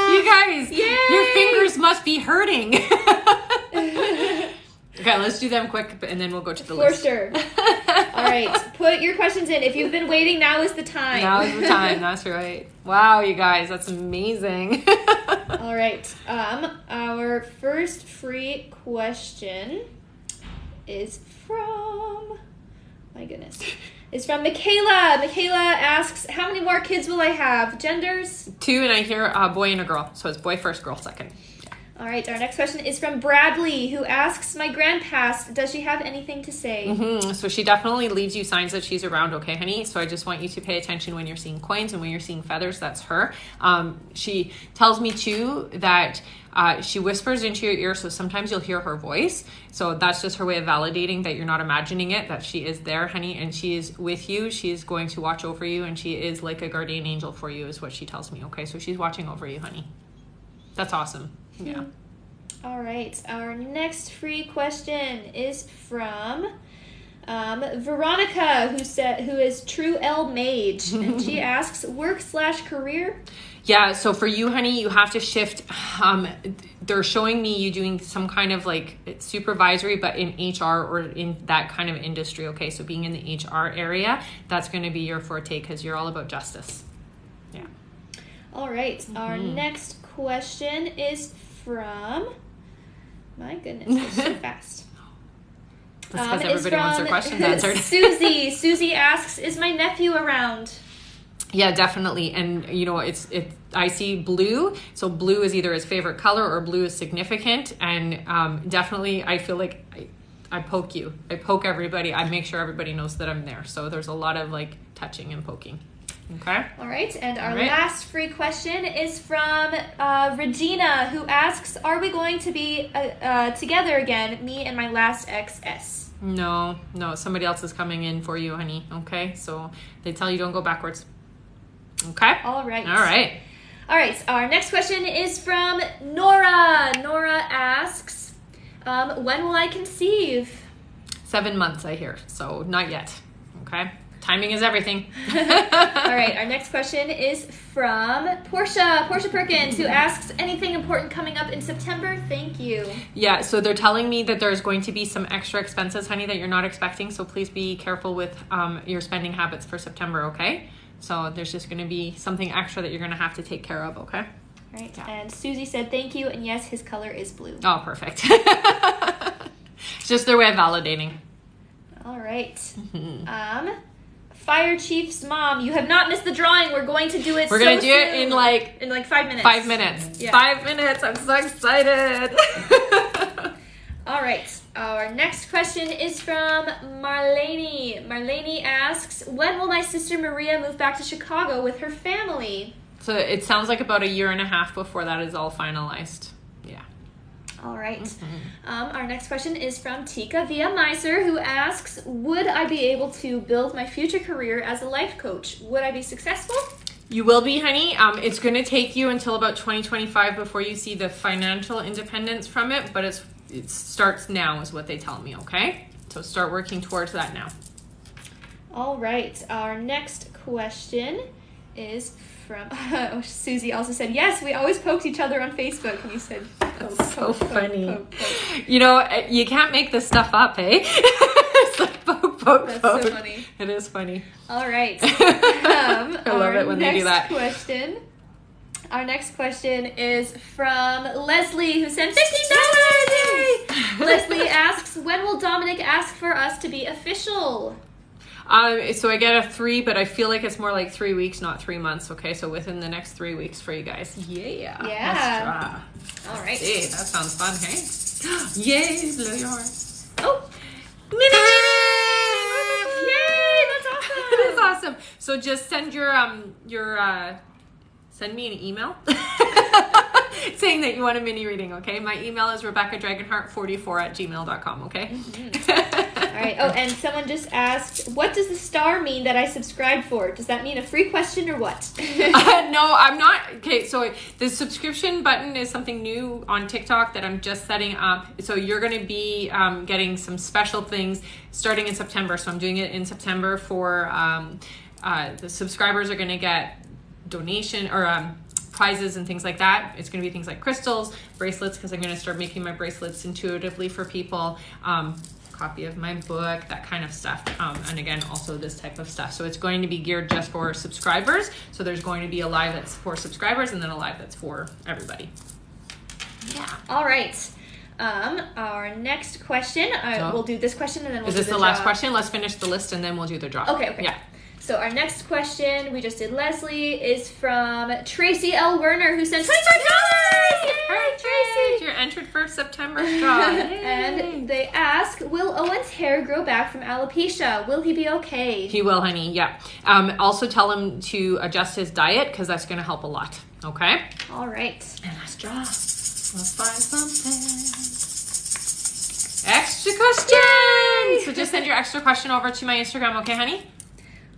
You guys, yay! Your fingers must be hurting. Okay, let's do them quick, and then we'll go to the list. For sure. All right, put your questions in. If you've been waiting, now is the time. Now is the time, that's right. Wow, you guys, that's amazing. All right, our first free question is from... My goodness. It's from Michaela. Michaela asks, how many more kids will I have? Genders? 2, and I hear a boy and a girl. So it's boy first, girl second. All right, our next question is from Bradley, who asks, my grandpast, does she have anything to say? So she definitely leaves you signs that she's around, okay, honey? So I just want you to pay attention when you're seeing coins and when you're seeing feathers. That's her. She tells me, too, that she whispers into your ear, so sometimes you'll hear her voice. So that's just her way of validating that you're not imagining it, that she is there, honey, and she is with you. She is going to watch over you, and she is like a guardian angel for you, is what she tells me, okay? So she's watching over you, honey. That's awesome. Yeah. All right. Our next free question is from Veronica, who is True L Mage, and she asks, work/career? Yeah. So for you, honey, you have to shift. They're showing me you doing some kind of like supervisory, but in HR or in that kind of industry. Okay. So being in the HR area, that's going to be your forte because you're all about justice. Yeah. All right. Our next question is from, my goodness, it's so fast. That's because everybody wants their questions answered. Susie asks, is my nephew around? Yeah, definitely. And you know, I see blue. So blue is either his favorite color or blue is significant. And definitely I feel like I poke you. I poke everybody. I make sure everybody knows that I'm there. So there's a lot of like touching and poking. Okay. All right. And our last free question is from Regina, who asks, are we going to be together again, me and my last ex-S? No. Somebody else is coming in for you, honey. Okay. So they tell you don't go backwards. Okay. All right. All right. Our next question is from Nora. Nora asks, when will I conceive? 7 months, I hear. So not yet. Okay. Timing is everything. All right. Our next question is from Portia Perkins, who asks, anything important coming up in September? Thank you. Yeah. So they're telling me that there's going to be some extra expenses, honey, that you're not expecting. So please be careful with your spending habits for September. Okay. So there's just going to be something extra that you're going to have to take care of. Okay. Right. Yeah. And Susie said, thank you. And yes, his color is blue. Oh, perfect. It's just their way of validating. All right. Fire Chief's mom, you have not missed the drawing. We're going to do it. We're going to do it in like 5 minutes. 5 minutes. Yeah. 5 minutes. I'm so excited. All right. Our next question is from Marlene. Marlene asks, when will my sister Maria move back to Chicago with her family? So it sounds like about a year and a half before that is all finalized. Yeah. All right. Our next question is from Tika via Miser, who asks, would I be able to build my future career as a life coach? Would I be successful? You will be, honey. It's going to take you until about 2025 before you see the financial independence from it, but it starts now is what they tell me, okay? So start working towards that now. All right. Our next question is from Susie also said, yes, we always poked each other on Facebook. And you said, that's so funny. Poke. You know, you can't make this stuff up, eh? It's like poke. That's so funny. It is funny. All right. I love it when they do that. Our next question is from Leslie, who sent $15. Leslie asks, when will Dominic ask for us to be official? So I get a 3, but I feel like it's more like 3 weeks, not 3 months. Okay, so within the next 3 weeks for you guys. Yeah. Let's try. All right. Hey, that sounds fun, hey? Yay, blow your heart. Oh. Yay, that's awesome. That is awesome. So just send send me an email saying that you want a mini reading, okay? My email is RebeccaDragonheart44@gmail.com, okay? All right. Oh, and someone just asked, what does the star mean that I subscribed for? Does that mean a free question or what? No, I'm not. Okay, so the subscription button is something new on TikTok that I'm just setting up. So you're going to be getting some special things starting in September. So I'm doing it in September for the subscribers are going to get donation or prizes and things like that. It's going to be things like crystals, bracelets, because I'm going to start making my bracelets intuitively for people. Copy of my book, that kind of stuff. And again, also this type of stuff. So it's going to be geared just for subscribers. So there's going to be a live that's for subscribers and then a live that's for everybody. Yeah. All right. Our next question, we'll do this question and then we'll do the draw. Is this the last question? Let's finish the list and then we'll do the draw. Okay. Yeah. So our next question, we just did Leslie, is from Tracy L. Werner, who sent $25! Hi, Tracy! You're entered for September draw. And they ask, will Owen's hair grow back from alopecia? Will he be okay? He will, honey, yeah. Also tell him to adjust his diet because that's going to help a lot, okay? All right. And let's draw. Let's find something. Extra question! So just send your extra question over to my Instagram, okay, honey?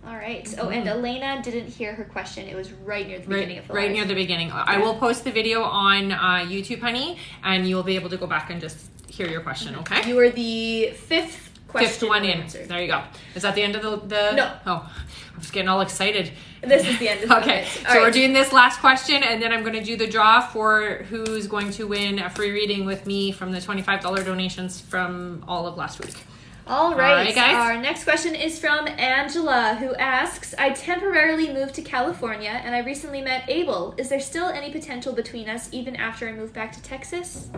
All right. Oh, and Elena didn't hear her question. It was right near the beginning of the live. Right near the beginning. Yeah. I will post the video on YouTube, honey, and you'll be able to go back and just hear your question, okay? You were the fifth one in. Answered. There you go. Is that the end of the... No. Oh, I'm just getting all excited. This is the end of the Okay, so we're doing this last question, and then I'm going to do the draw for who's going to win a free reading with me from the $25 donations from all of last week. All right, guys. Our next question is from Angela, who asks, I temporarily moved to California and I recently met Abel. Is there still any potential between us even after I move back to Texas?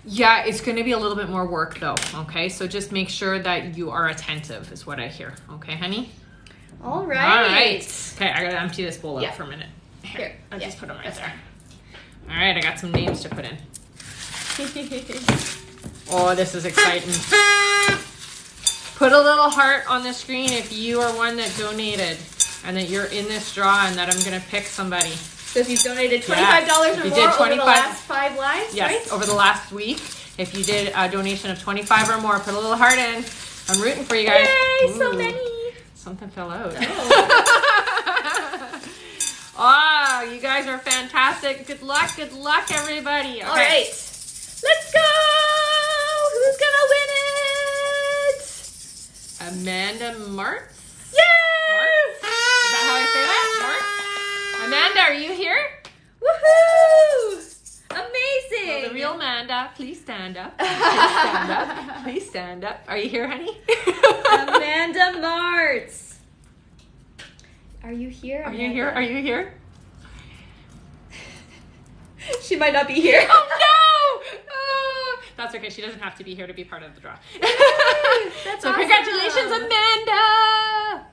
Yeah, it's going to be a little bit more work though, okay? So just make sure that you are attentive is what I hear. Okay, honey? All right. All right. Okay, I got to empty this bowl out for a minute. Here. I'll just put them right there. All right, I got some names to put in. Oh, this is exciting. Put a little heart on the screen if you are one that donated and that you're in this draw and that I'm going to pick somebody. So if you've donated $25 or more over the last 5 lives, yes, right? Over the last week. If you did a donation of 25 or more, put a little heart in. I'm rooting for you guys. Yay, so many. Something fell out. Oh. Oh, you guys are fantastic. Good luck, everybody. Okay. All right. Let's go. Who's going to win it? Amanda Martz? Yay! Martz? Is that how I say that? Martz? Amanda, are you here? Woohoo! Amazing! Well, the real Amanda, please stand up. Please stand up. Please stand up. Are you here, honey? Amanda Martz. Are you here, Amanda? Are you here? Are you here? She might not be here. Oh, no! Oh, that's okay. She doesn't have to be here to be part of the draw. That's so awesome. congratulations, Amanda!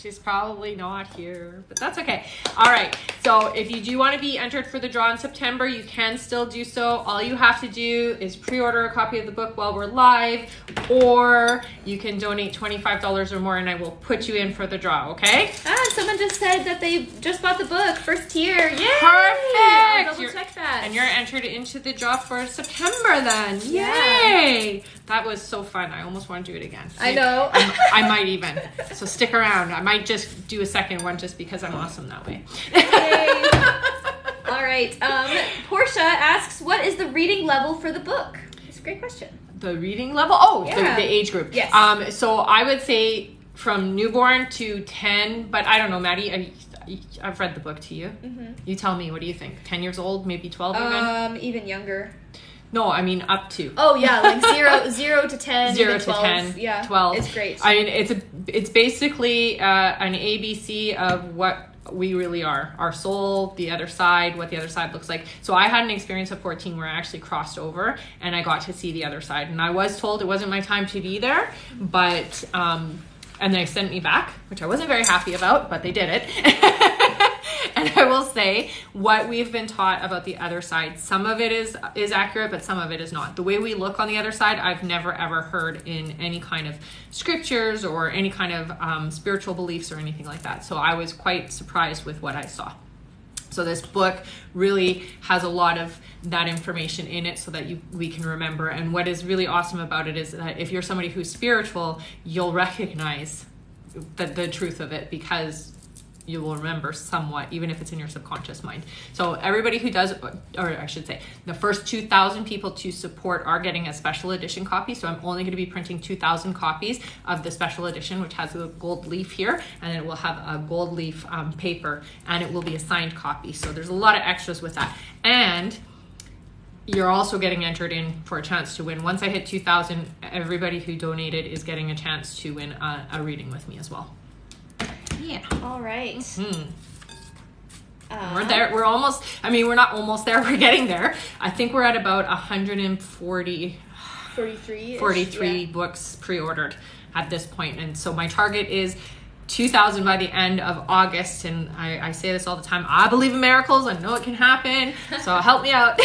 She's probably not here, but that's okay. All right. So if you do want to be entered for the draw in September, you can still do so. All you have to do is pre-order a copy of the book while we're live, or you can donate $25 or more, and I will put you in for the draw, okay? Someone just said that they just bought the book. First tier. Yay! Perfect! I'll double check that. And you're entered into the draw for September then. Yeah. Yay! That was so fun. I almost want to do it again. I know. I might even. So stick around. I might just do a second one just because I'm awesome that way. Yay. All right. Portia asks, what is the reading level for the book? It's a great question. The reading level? Oh, yeah. the age group. Yes. So I would say from newborn to 10, but I don't know, Maddie. I've read the book to you. Mm-hmm. You tell me. What do you think? 10 years old? Maybe 12 even? Even younger. No, I mean up to. Oh yeah, like 0 to 10. 0 to 12. 10. Yeah, 12. It's great. I mean, it's basically an ABC of what we really are. Our soul, the other side, what the other side looks like. So I had an experience at 14 where I actually crossed over and I got to see the other side. And I was told it wasn't my time to be there, but and they sent me back, which I wasn't very happy about, but they did it. And I will say what we've been taught about the other side, some of it is accurate, but some of it is not. The way we look on the other side, I've never ever heard in any kind of scriptures or any kind of spiritual beliefs or anything like that. So I was quite surprised with what I saw. So this book really has a lot of that information in it so that we can remember. And what is really awesome about it is that if you're somebody who's spiritual, you'll recognize the truth of it because you will remember somewhat, even if it's in your subconscious mind. So everybody who does, or I should say, the first 2,000 people to support are getting a special edition copy. So I'm only going to be printing 2,000 copies of the special edition, which has a gold leaf here, and it will have a gold leaf paper, and it will be a signed copy. So there's a lot of extras with that. And you're also getting entered in for a chance to win. Once I hit 2,000, everybody who donated is getting a chance to win a reading with me as well. Yeah. All right. We're there. We're almost, I mean, we're not almost there. We're getting there. I think we're at about 43 books pre-ordered at this point. And so my target is 2,000 by the end of August. And I say this all the time. I believe in miracles. I know it can happen. So help me out.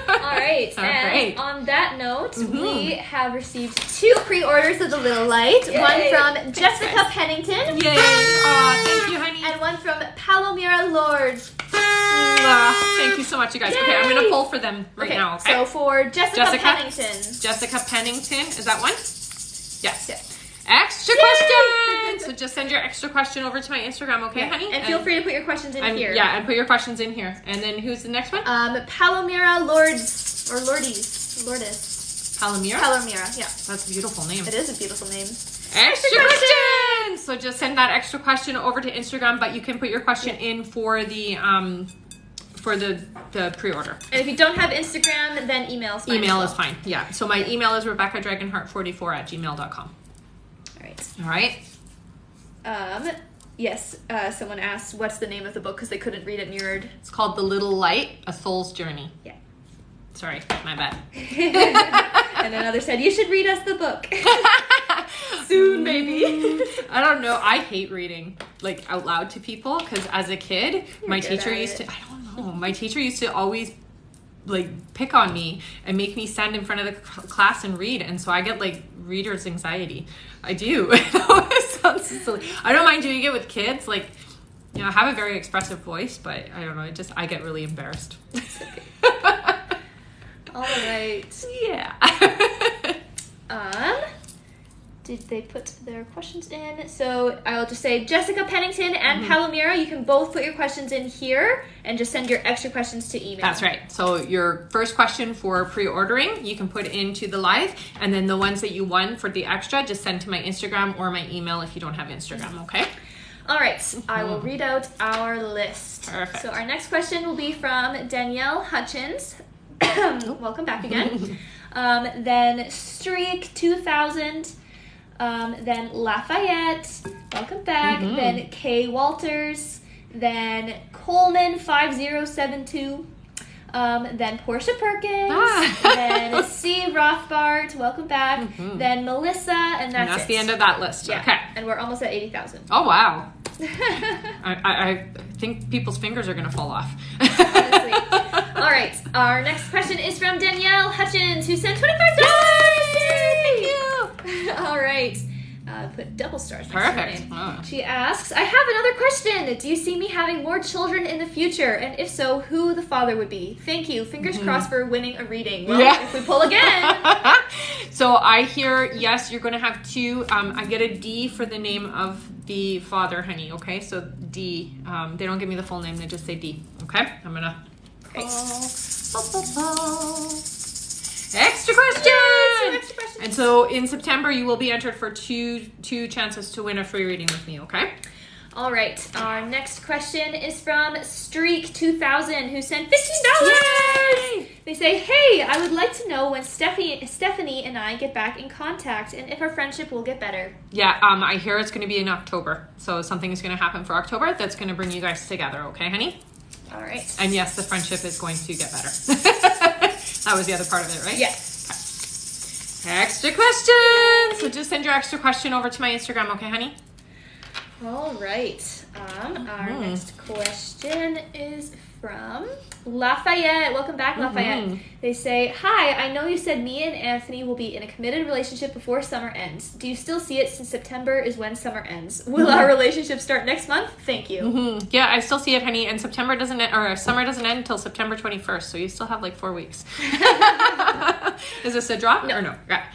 All right. And great. on that note, we have received 2 pre-orders of The Little Light. Yay. One from Jessica Pennington. Yay. Aw, thank you, honey. And one from Palomira Lord. Thank you so much, you guys. Yay. Okay, I'm going to pull for them now. Okay? So for Jessica Pennington. Jessica Pennington. Is that one? Yes. Yay. Extra question. So just send your extra question over to my Instagram, okay, honey? And feel free to put your questions in here. Yeah, and put your questions in here. And then who's the next one? Palomira Lords or Lordis. Palomira? Palomira, yeah. That's a beautiful name. It is a beautiful name. Extra question. So just send that extra question over to Instagram, but you can put your question in for the pre-order. And if you don't have Instagram, then email is fine. Email is fine. Yeah. So my email is RebeccaDragonheart44@gmail.com. All right. Yes. Someone asked, "What's the name of the book?" Because they couldn't read it mirrored. It's called The Little Light: A Soul's Journey. Yeah. Sorry, my bad. And another said, "You should read us the book soon, maybe." I don't know. I hate reading like out loud to people because as a kid, my teacher used to. I don't know. My teacher used to always like pick on me and make me stand in front of the class and read, and so I get like reader's anxiety. I do. It sounds silly. I don't mind doing it with kids. Like, you know, I have a very expressive voice, but I don't know. I get really embarrassed. All right. Yeah. Did they put their questions in? So I'll just say Jessica Pennington and Palomira, you can both put your questions in here and just send your extra questions to email. That's right. So your first question for pre-ordering, you can put into the live, and then the ones that you won for the extra, just send to my Instagram or my email if you don't have Instagram, okay? All right. I will read out our list. Perfect. So our next question will be from Danielle Hutchins. Welcome back again. Then Streak 2000. Then Lafayette, welcome back. Then Kay Walters. Then Coleman 5072. Then Portia Perkins, then C. Rothbart, welcome back, then Melissa, and that's it. The end of that list. Yeah. Okay. And we're almost at 80,000. Oh, wow. I think people's fingers are going to fall off. Honestly. All right. Our next question is from Danielle Hutchins, who sent $25. Thank you. All right. Put double stars next Perfect. to her name. Oh. She asks, I have another question. Do you see me having more children in the future? And if so, who the father would be? Thank you. Fingers crossed for winning a reading. Well, if we pull again. So I hear, yes, you're going to have 2. I get a D for the name of the father, honey. Okay, so D. They don't give me the full name. They just say D. Okay, I'm going to... Extra question! And so in September, you will be entered for two chances to win a free reading with me, okay? All right. Our next question is from Streak2000, who sent $15. Yay! They say, hey, I would like to know when Stephanie and I get back in contact and if our friendship will get better. Yeah, I hear it's going to be in October. So something is going to happen for October that's going to bring you guys together, okay, honey? All right. And yes, the friendship is going to get better. That was the other part of it, right? Yes. Okay. Extra question. So just send your extra question over to my Instagram, okay, honey? All right. Our next question is from Lafayette. Welcome back, Lafayette. They say, hi, I know you said me and Anthony will be in a committed relationship before summer ends. Do you still see it since September is when summer ends? Will our relationship start next month? Thank you. Yeah, I still see it, honey. And summer doesn't end until September 21st. So you still have like 4 weeks. Is this a drop? No. Or no? Yeah.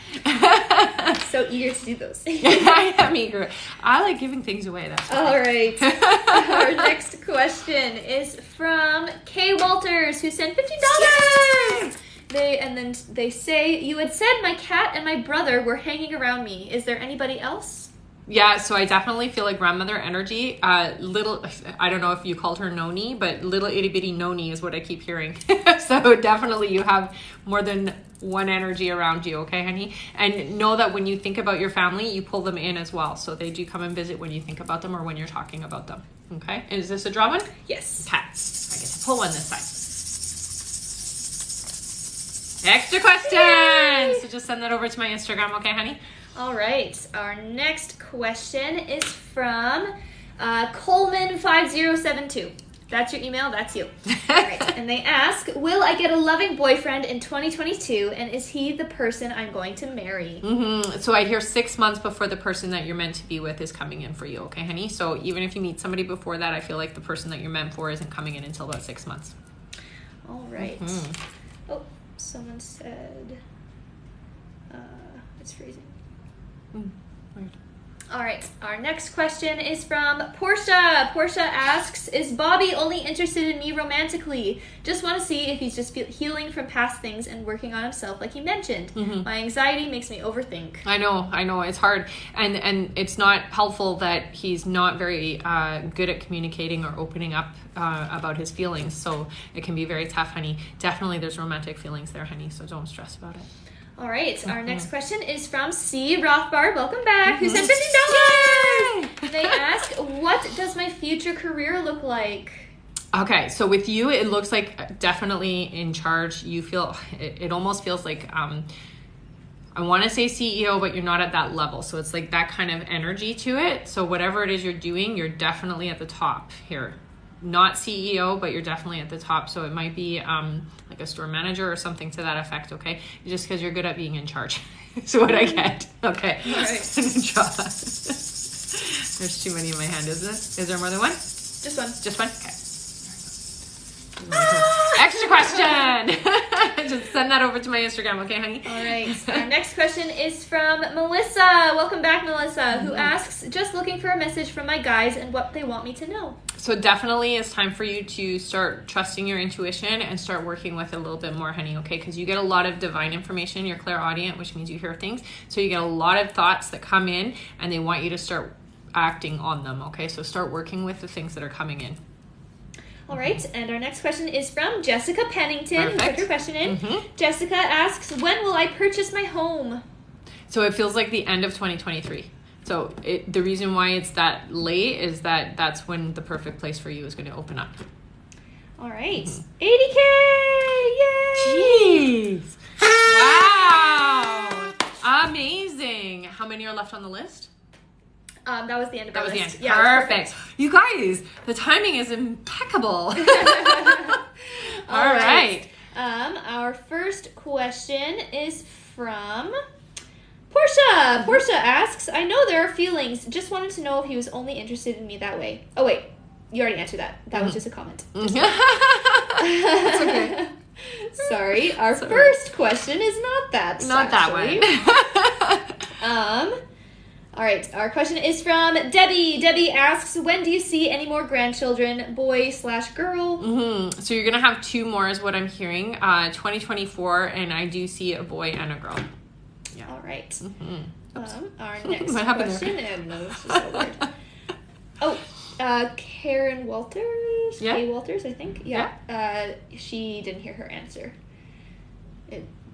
So eager to do those. I am eager. I like giving things away. That's why. All right. Our next question is from Kay Walters, who sent $15. They say, you had said my cat and my brother were hanging around me. Is there anybody else? Yeah, so I definitely feel like grandmother energy. I don't know if you called her Noni, but little itty bitty Noni is what I keep hearing. So definitely you have more than one energy around you, okay, honey? And know that when you think about your family, you pull them in as well. So they do come and visit when you think about them or when you're talking about them, okay? Is this a draw one? Yes. Okay, I get to pull one this side. Extra question! Yay! So just send that over to my Instagram, okay, honey? All right. Our next question is from Coleman5072. That's your email. That's you. All right. And they ask, will I get a loving boyfriend in 2022? And is he the person I'm going to marry? So I hear 6 months before the person that you're meant to be with is coming in for you. Okay, honey? So even if you meet somebody before that, I feel like the person that you're meant for isn't coming in until about 6 months. All right. Oh, someone said it's freezing. Weird. All right. Our next question is from Portia. Portia asks, is Bobby only interested in me romantically? Just want to see if he's just healing from past things and working on himself like he mentioned. My anxiety makes me overthink. I know. It's hard. And it's not helpful that he's not very good at communicating or opening up about his feelings. So it can be very tough, honey. Definitely there's romantic feelings there, honey. So don't stress about it. All right, our next question is from C. Rothbard. Welcome back. Who sent $15? They ask, what does my future career look like? Okay, so with you, it looks like definitely in charge. You feel, it almost feels like, I want to say CEO, but you're not at that level. So it's like that kind of energy to it. So whatever it is you're doing, you're definitely at the top here. Not CEO, but you're definitely at the top. So it might be like a store manager or something to that effect, okay? Just because you're good at being in charge. So what I get. Okay. All right. There's too many in my hand, isn't it? Is there more than one? Just one. Just one? Okay. Extra question! Just send that over to my Instagram, okay, honey? All right. Our next question is from Melissa. Welcome back, Melissa, who asks, just looking for a message from my guys and what they want me to know. So definitely it's time for you to start trusting your intuition and start working with it a little bit more, honey, okay? Because you get a lot of divine information. You're clairaudient, which means you hear things. So you get a lot of thoughts that come in and they want you to start acting on them, okay? So start working with the things that are coming in. All right, and our next question is from Jessica Pennington, who put her question in. Jessica asks, when will I purchase my home? So it feels like the end of 2023. So the reason why it's that late is that's when the perfect place for you is going to open up. All right, 80K! Yay! Jeez. Wow. Amazing. How many are left on the list? That was the end of our list. That was the end. Yeah, Perfect. You guys, the timing is impeccable. All right. Our first question is from Portia. Portia asks, I know there are feelings. Just wanted to know if he was only interested in me that way. Oh, wait. You already answered that. That was just a comment. It's okay. Sorry. Our first question is not that. Not actually. that one. All right. Our question is from Debbie. Debbie asks, when do you see any more grandchildren, boy/girl? So you're going to have 2 more is what I'm hearing. 2024, and I do see a boy and a girl. Yeah. All right. Our next What happened question. there? No, this is so weird. Oh, Karen Walters. Yeah. Kay Walters, I think. Yeah. She didn't hear her answer.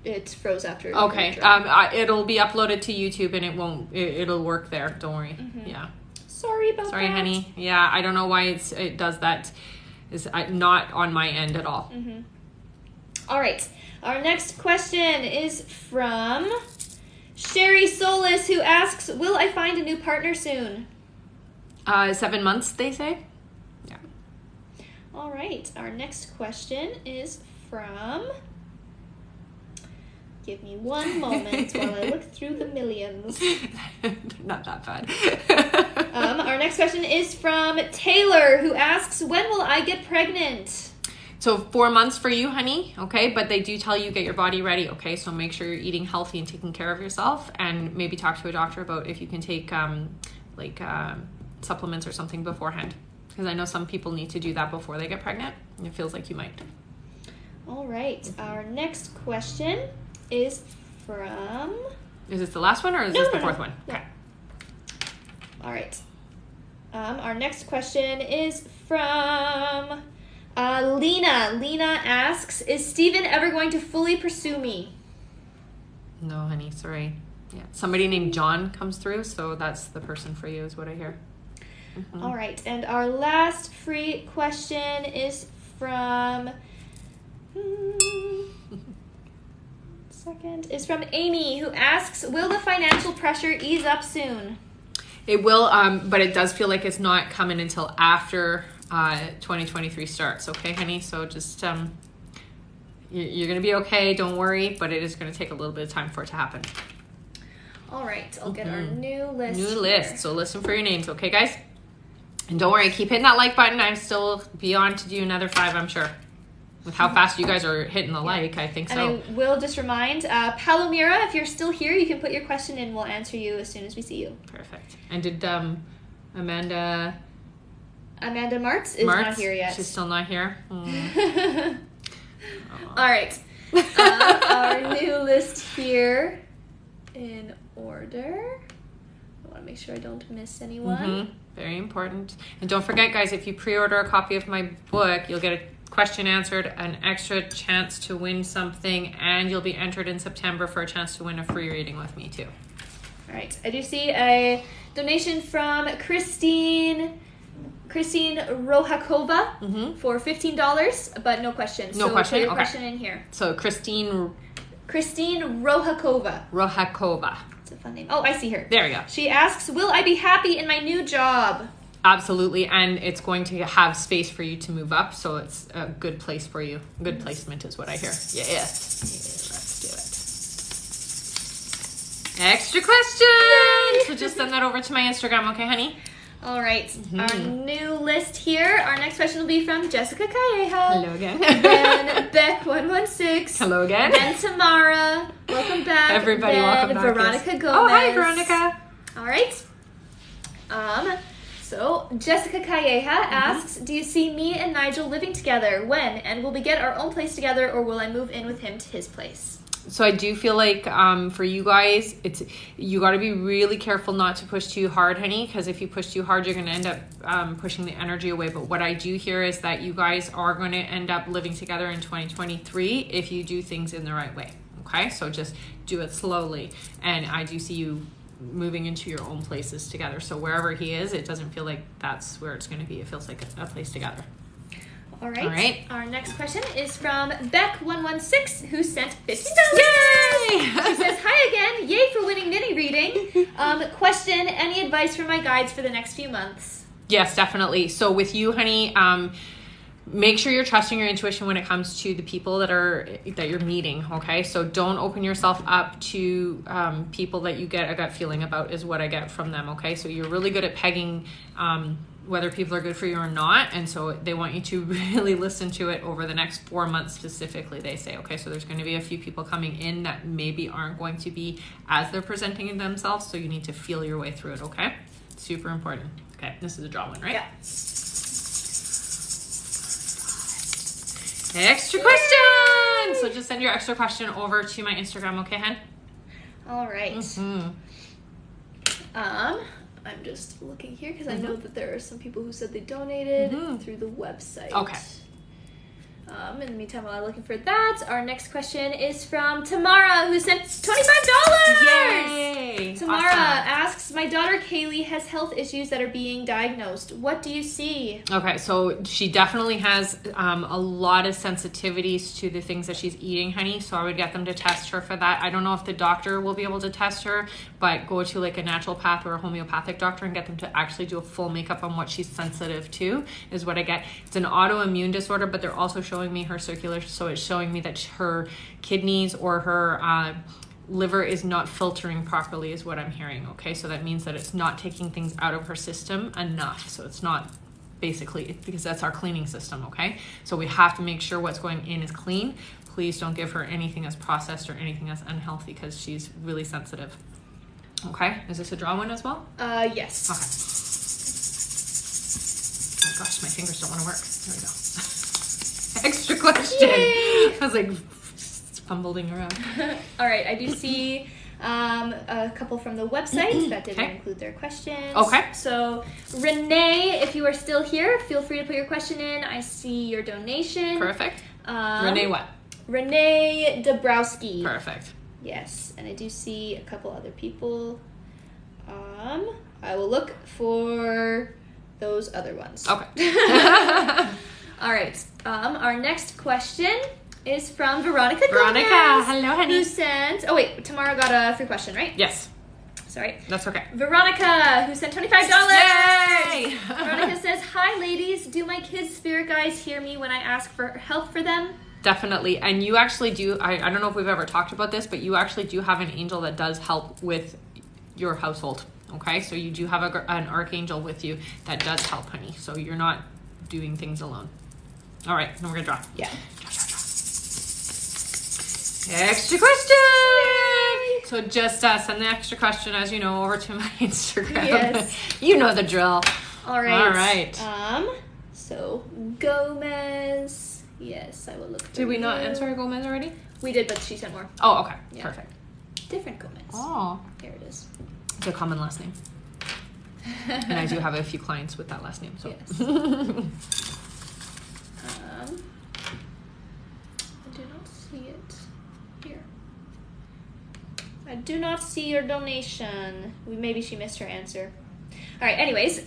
It froze after. Okay. It'll be uploaded to YouTube, and it won't. It'll work there. Don't worry. Yeah. Sorry about that. Sorry, honey. Yeah, I don't know why it does that. It's not on my end at all. All right. Our next question is from Sherry Solis, who asks, will I find a new partner soon? 7 months, they say. Yeah. All right. Our next question is from... Give me one moment while I look through the millions. Not that bad. Our next question is from Taylor, who asks, when will I get pregnant? So 4 months for you, honey, okay? But they do tell you get your body ready, okay? So make sure you're eating healthy and taking care of yourself, and maybe talk to a doctor about if you can take supplements or something beforehand. Because I know some people need to do that before they get pregnant, and it feels like you might. All right. Our next question is from... Is this the last one, or is this the fourth one? No. All right. Our next question is from Lena. Lena asks, is Steven ever going to fully pursue me? No, honey, sorry. Yeah, somebody named John comes through, so that's the person for you, is what I hear. All right, and our last free question is from... is from Amy, who asks, will the financial pressure ease up soon? It will, but it does feel like it's not coming until after 2023 starts, okay, honey? So just, you're going to be okay, don't worry, but it is going to take a little bit of time for it to happen. All right, I'll get our new list. New list, so listen for your names, okay, guys? And don't worry, keep hitting that like button. I'm still beyond to do another 5, I'm sure. With how fast you guys are hitting the like, I think so. And I will just remind, Palomira, if you're still here, you can put your question in. We'll answer you as soon as we see you. Perfect. And did Amanda Martz is not here yet. She's still not here? All right. Our new list here in order. I want to make sure I don't miss anyone. Very important. And don't forget, guys, if you pre-order a copy of my book, you'll get a question answered, an extra chance to win something, and you'll be entered in September for a chance to win a free reading with me too. All right. I do see a donation from Christine Rohakova for $15, but no question. No question? Put your Okay. question in here. So Christine Rohakova. It's a fun name. Oh, I see her. There we go. She asks, will I be happy in my new job? Absolutely, and it's going to have space for you to move up, so it's a good place for you. Good placement is what I hear. Yeah. Let's do it. Extra question! So just send that over to my Instagram, okay, honey? All right. Our new list here. Our next question will be from Jessica Calleja. Hello again. Then Beck116. Hello again. Then Tamara. Welcome back. Everybody, then welcome back. Veronica Gomez. Oh, hi, Veronica. All right. So Jessica Calleja asks, do you see me and Nigel living together? When? And will we get our own place together, or will I move in with him to his place? So I do feel like for you guys, you got to be really careful not to push too hard, honey, because if you push too hard, you're going to end up pushing the energy away. But what I do hear is that you guys are going to end up living together in 2023 if you do things in the right way. Okay, so just do it slowly, and I do see you moving into your own places together. So wherever he is, it doesn't feel like that's where it's going to be. It feels like a place together. All right. All right. Our next question is from Beck116, who sent $50. Yay! She says, hi again. Yay for winning mini reading. Question, any advice for my guides for the next few months? Yes, definitely. So with you, honey, make sure you're trusting your intuition when it comes to the people that you're meeting. Okay, so don't open yourself up to people that you get a gut feeling about, is what I get from them. Okay, so you're really good at pegging whether people are good for you or not, and so they want you to really listen to it over the next 4 months specifically, they say. Okay, so there's going to be a few people coming in that maybe aren't going to be as they're presenting themselves, so you need to feel your way through it. Okay, super important. Okay, this is a draw one, right? Yeah. Extra question. So just send your extra question over to my Instagram, okay, hen? All right. Mm-hmm. I'm just looking here because I know that there are some people who said they donated through the website. Okay. In the meantime, while I'm looking for that, our next question is from Tamara, who sent $25. Yay! Tamara Awesome. asks, my daughter Kaylee has health issues that are being diagnosed. What do you see? Okay, so she definitely has a lot of sensitivities to the things that she's eating, honey. So I would get them to test her for that. I don't know if the doctor will be able to test her, but go to like a naturopath or a homeopathic doctor and get them to actually do a full makeup on what she's sensitive to, is what I get. It's an autoimmune disorder, but they're also showing me her circular, so it's showing me that her kidneys or her liver is not filtering properly, is what I'm hearing. Okay, so that means that it's not taking things out of her system enough, so it's not, basically, because that's our cleaning system. Okay, so we have to make sure what's going in is clean. Please don't give her anything that's processed or anything that's unhealthy, because she's really sensitive. Okay, is this a draw one as well? Yes. Okay. Oh gosh, my fingers don't want to work. There we go. Extra question. Yay! I was like fumbling around. All right, I do see a couple from the website that didn't include their questions. Okay. So Renee, if you are still here, feel free to put your question in. I see your donation. Perfect. Renee what? Renee Dabrowski. Perfect. Yes, and I do see a couple other people. I will look for those other ones. Okay. All right. Our next question is from Veronica Veronica, Gomez, hello, honey. who sent... Oh, wait. Tamara got a free question, right? Yes. Sorry. That's okay. Veronica, who sent $25. Yay! Veronica says, hi, ladies. Do my kids' spirit guides hear me when I ask for help for them? Definitely. And you actually do, I don't know if we've ever talked about this, but you actually do have an angel that does help with your household. Okay? So you do have an archangel with you that does help, honey. So you're not doing things alone. All right, now we're gonna draw. Yeah. Draw. Extra question. Yay! So just send the extra question, as you know, over to my Instagram. Yes. You know the drill. All right. All right. So Gomez. Yes, I will look for Did we not you. answer Gomez already? We did, but she sent more. Oh, okay. Yeah. Perfect. Different Gomez. Oh, There it is. it's a common last name. And I do have a few clients with that last name. So. Yes. I do not see it here. I do not see your donation. Maybe she missed her answer. All right, anyways,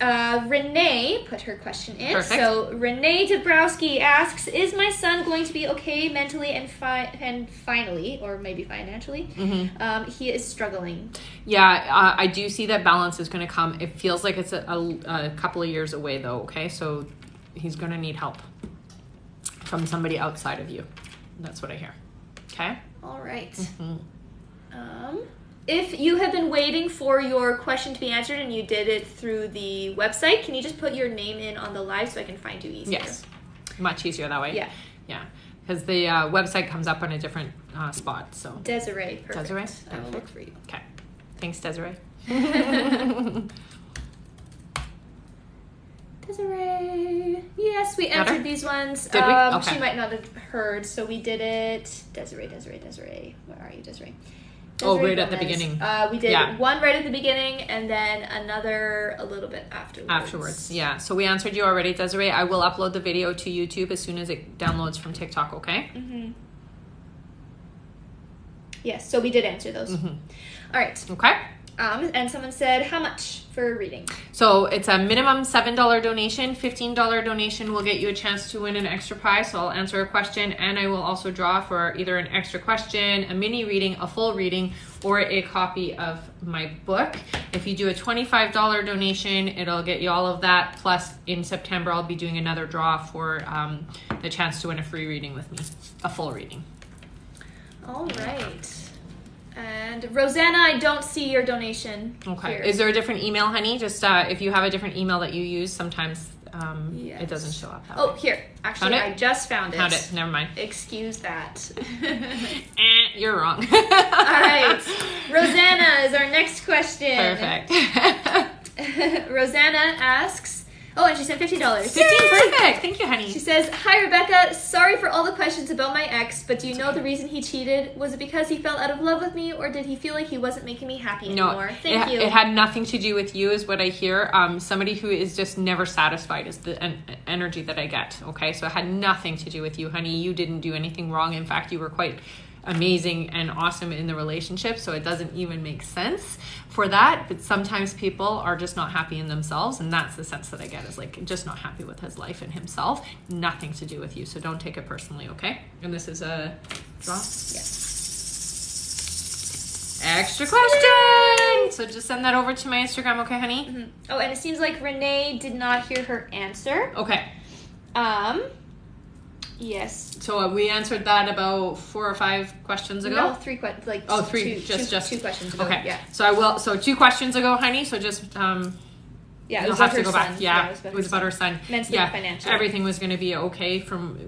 Renee put her question in. Perfect. So Renee Dabrowski asks, is my son going to be okay mentally and finally, or maybe financially? Mm-hmm. He is struggling. Yeah, I do see that balance is going to come. It feels like it's a couple of years away, though, okay? So he's going to need help from somebody outside of you. That's what I hear. Okay? All right. Mm-hmm. If you have been waiting for your question to be answered and you did it through the website, can you just put your name in on the live so I can find you easier? Yes. Much easier that way. Yeah. Yeah. Because the website comes up on a different spot. So Desiree. Perfect. Desiree? I will look for you. Okay. Thanks, Desiree. Desiree. Yes, we answered these ones. Did we? Okay. She might not have heard, so we did it. Desiree. Where are you, Desiree? Oh, right at the beginning. We did Yeah. one right at the beginning and then another a little bit afterwards. Yeah. So we answered you already, Desiree. I will upload the video to YouTube as soon as it downloads from TikTok, okay? Mm-hmm. Yes, so we did answer those. Mm-hmm. All right. Okay. And someone said, how much for a reading? So it's a minimum $7 donation. $15 donation will get you a chance to win an extra prize. So I'll answer a question, and I will also draw for either an extra question, a mini reading, a full reading, or a copy of my book. If you do a $25 donation, it'll get you all of that. Plus, in September, I'll be doing another draw for the chance to win a free reading with me, a full reading. All right. And Rosanna, I don't see your donation. Okay. Here. Is there a different email, honey? Just if you have a different email that you use, sometimes Yes. it doesn't show up. That Oh, way. here. Actually, I just found it. Found it. Never mind. Excuse that. You're wrong. All right. Rosanna is our next question. Perfect. Rosanna asks, oh, and she sent $15. 15, perfect. Thank you, honey. She says, hi, Rebecca. Sorry for all the questions about my ex, but do you know the reason he cheated? Was it because he fell out of love with me, or did he feel like he wasn't making me happy anymore? Thank you. It had nothing to do with you, is what I hear. Somebody who is just never satisfied is the energy that I get. Okay, so it had nothing to do with you, honey. You didn't do anything wrong. In fact, you were quite amazing and awesome in the relationship, so it doesn't even make sense for that. But sometimes people are just not happy in themselves, and that's the sense that I get, is like just not happy with his life and himself. Nothing to do with you, so don't take it personally, okay? And this is a draw. Yes. Extra question. So just send that over to my Instagram, okay, honey? Mm-hmm. Oh, and it seems like Renee did not hear her answer. Okay. Yes. So we answered that about 4 or 5 questions ago. No, 3 questions. Like oh, 3. Two questions ago. Okay. Yeah. So I will. So 2 questions ago, honey. So just yeah, it you'll was have about to go her back. son. Yeah, it was about her son. Mentally and financially. Everything was going to be okay from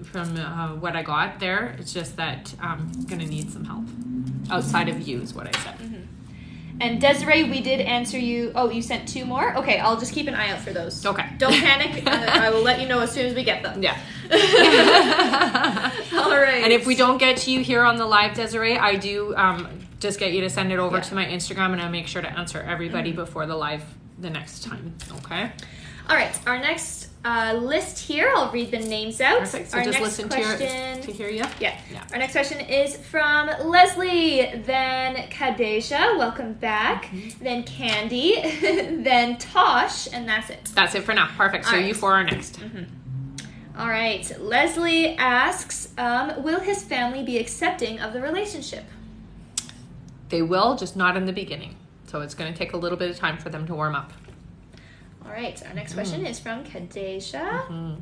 what I got there. It's just that I'm going to need some help outside of you, is what I said. Mm-hmm. And Desiree, we did answer you. Oh, you sent 2 more? Okay, I'll just keep an eye out for those. Okay. Don't panic. I will let you know as soon as we get them. Yeah. All right. And if we don't get to you here on the live, Desiree, I do just get you to send it over to my Instagram, and I'll make sure to answer everybody before the live the next time. Okay? All right. Our next list here, I'll read the names out. Perfect. So Our just next listen question, to hear you. Yeah. Our next question is from Leslie, then Kadesha, welcome back, then Candy, then Tosh, and that's it. That's it for now. Perfect. So you 4 are next. All right. Leslie asks, will his family be accepting of the relationship? They will, just not in the beginning. So it's going to take a little bit of time for them to warm up. All right. Our next question is from Kadesha,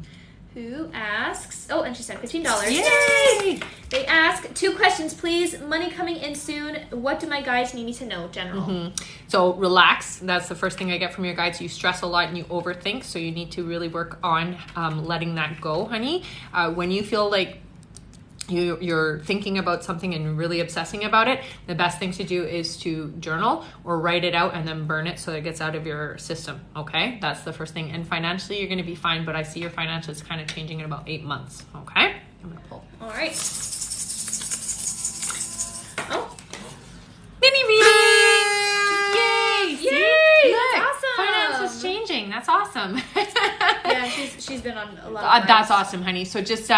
who asks, oh, and she sent $15. Yay! They ask, 2 questions, please. Money coming in soon. What do my guides need me to know, general? So relax. That's the first thing I get from your guides. You stress a lot and you overthink. So you need to really work on letting that go, honey. When you feel like you're thinking about something and really obsessing about it, the best thing to do is to journal or write it out and then burn it so it gets out of your system. Okay, that's the first thing. And financially, you're going to be fine, but I see your financials kind of changing in about 8 months. Okay, I'm going to pull. All right. Oh, Mini reading! Yay! Yay! Look, That's awesome. finance is changing. That's awesome. Yeah, she's been on a lot of That's rides. awesome, honey. So just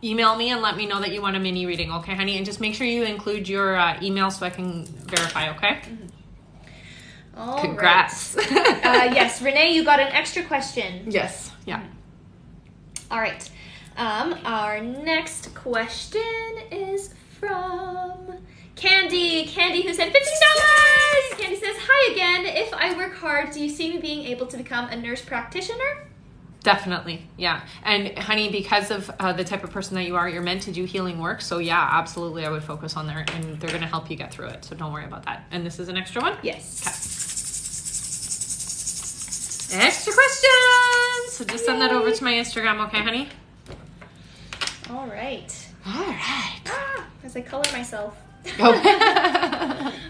email me and let me know that you want a mini reading, okay, honey? And just make sure you include your email so I can verify, okay? All Congrats. right. Yes, Renee, you got an extra question. Yes. Yeah. All right. Our next question is from Candy. Candy, who said $15. Candy says, hi again. If I work hard, do you see me being able to become a nurse practitioner? Definitely. Yeah. And honey, because of the type of person that you are, you're meant to do healing work. So yeah, absolutely. I would focus on there, and they're going to help you get through it. So don't worry about that. And this is an extra one? Yes. Okay. Extra questions. So just send that over to my Instagram. Okay, honey? All right. All right. As I color myself. Oh.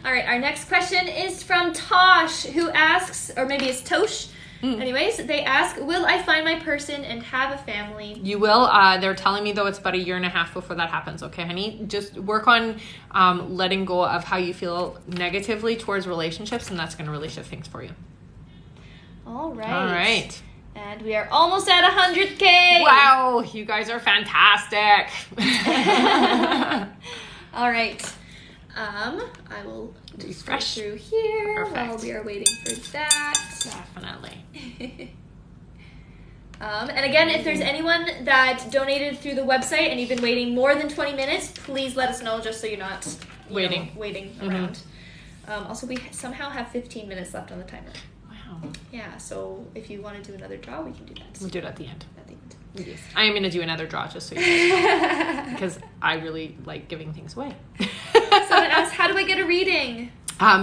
All right. Our next question is from Tosh, who asks, or maybe it's Tosh. Anyways, they ask, will I find my person and have a family? You will. They're telling me, though, it's about 1.5 years before that happens. Okay, honey? Just work on letting go of how you feel negatively towards relationships, and that's going to really shift things for you. All right. All right. And we are almost at 100K. Wow, you guys are fantastic. All right. I will just go Refresh. through here Perfect. while we are waiting for that. Definitely. And again, if there's anyone that donated through the website and you've been waiting more than 20 minutes, please let us know just so you're not waiting around. Also, we somehow have 15 minutes left on the timer. Wow. Yeah, so if you want to do another draw, we can do that. We'll do it at the end. At the end. Yes. I am going to do another draw just so you know. Because I really like giving things away. Someone asked, how do I get a reading?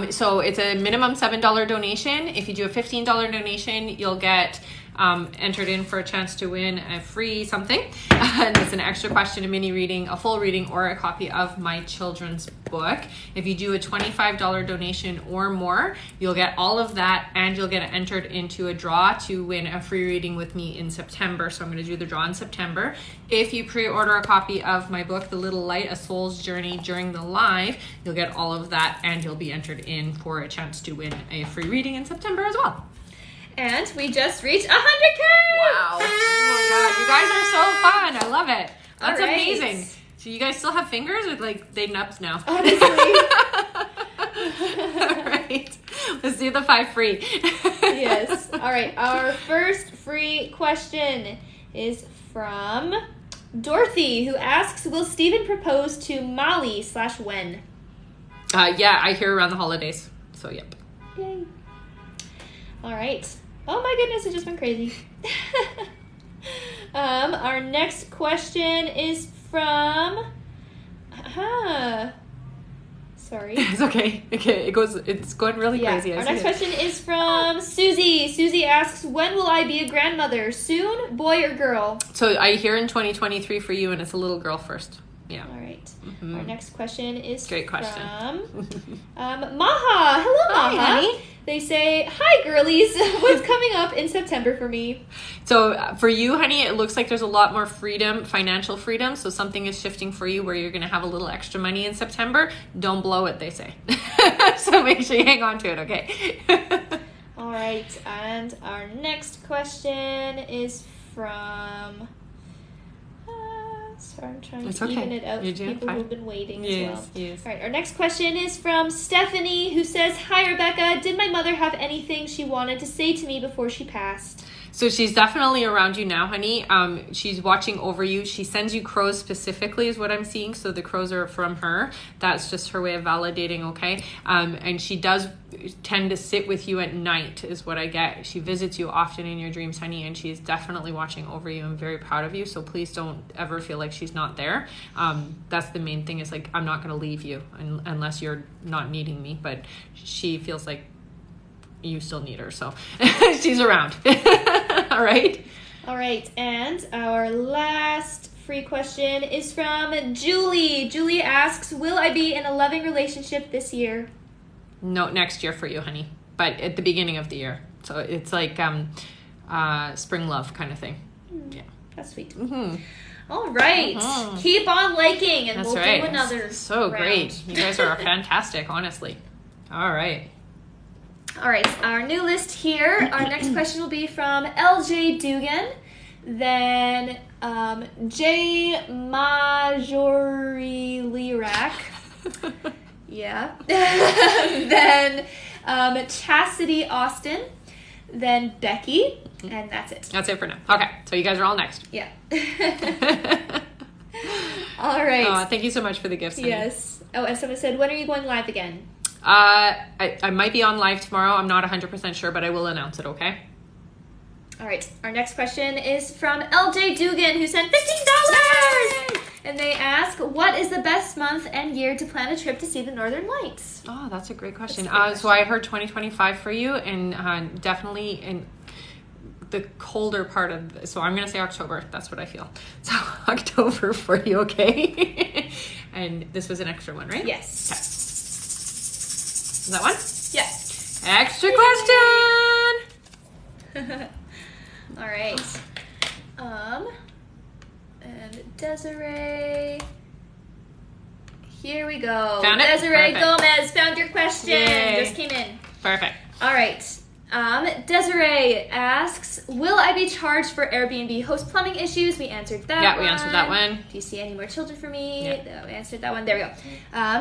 So it's a minimum $7 donation. If you do a $15 donation, you'll get entered in for a chance to win a free something. And it's an extra question, a mini reading, a full reading, or a copy of my children's book. If you do a $25 donation or more, you'll get all of that, and you'll get entered into a draw to win a free reading with me in September. So I'm going to do the draw in September. If you pre-order a copy of my book, The Little Light, A Soul's Journey, during the live, you'll get all of that, and you'll be entered in for a chance to win a free reading in September as well. And we just reached 100K! Wow. Oh my God. You guys are so fun. I love it. That's All right. amazing. So you guys still have fingers, or like they nubs now? Honestly. All right. Let's do the 5 free. Yes. All right. Our first free question is from Dorothy, who asks, will Steven propose to Molly/when? Yeah, I hear around the holidays. So, yep. Yay. All right. Oh my goodness, it just went crazy. Our next question is from... Sorry. It's okay. Okay, it's going really crazy. Our next question is from Susie. Susie asks, when will I be a grandmother? Soon? Boy or girl? So I hear in 2023 for you, and it's a little girl first. Yeah. All right. Mm-hmm. Our next question is Great question. from Maha. Hello, Maha. Hi, honey. They say, hi, girlies. What's coming up in September for me? So for you, honey, it looks like there's a lot more freedom, financial freedom. So something is shifting for you where you're going to have a little extra money in September. Don't blow it, they say. So make sure you hang on to it, okay? All right. And our next question is from... sorry, I'm trying to even it out for people who've been waiting as well. Yes. All right, our next question is from Stephanie, who says, hi, Rebecca. Did my mother have anything she wanted to say to me before she passed? So she's definitely around you now, honey. She's watching over you. She sends you crows specifically is what I'm seeing. So the crows are from her. That's just her way of validating, okay? And she does tend to sit with you at night is what I get. She visits you often in your dreams, honey, and she's definitely watching over you. I'm very proud of you. So please don't ever feel like she's not there. That's the main thing is like, I'm not going to leave you unless you're not needing me. But she feels like you still need her. So she's around. All right. All right. And our last free question is from Julie. Julie asks, will I be in a loving relationship this year? No, next year for you, honey. But at the beginning of the year. So it's like spring love kind of thing. Yeah. That's sweet. Mm-hmm. All right. Mm-hmm. Keep on liking and That's we'll right. do another So round. great. You guys are fantastic, honestly. All right. All right, our new list here. Our next question will be from LJ Dugan, then J. Majori Lirak, yeah, then Chastity Austin, then Becky, and that's it. That's it for now. Okay, so you guys are all next. Yeah. All right. Thank you so much for the gifts, honey. Yes. Oh, and someone said, when are you going live again? I might be on live tomorrow. I'm not 100% sure, but I will announce it, okay? All right. Our next question is from LJ Dugan, who sent $15. Yay! And they ask, what is the best month and year to plan a trip to see the Northern Lights? Oh, that's a great question. That's a great So I heard 2025 for you, and definitely in the colder part of, so I'm going to say October. That's what I feel. So October for you, okay? And this was an extra one, right? Yes. Okay. Is that one? Yes. Extra question! All right. And Desiree. Here we go. Found it? Desiree Perfect. Gomez found your question. Yay. Just came in. Perfect. All right. Desiree asks, will I be charged for Airbnb host plumbing issues? We answered that one. Yeah, we answered that one. Do you see any more children for me? Yeah. We answered that one. There we go.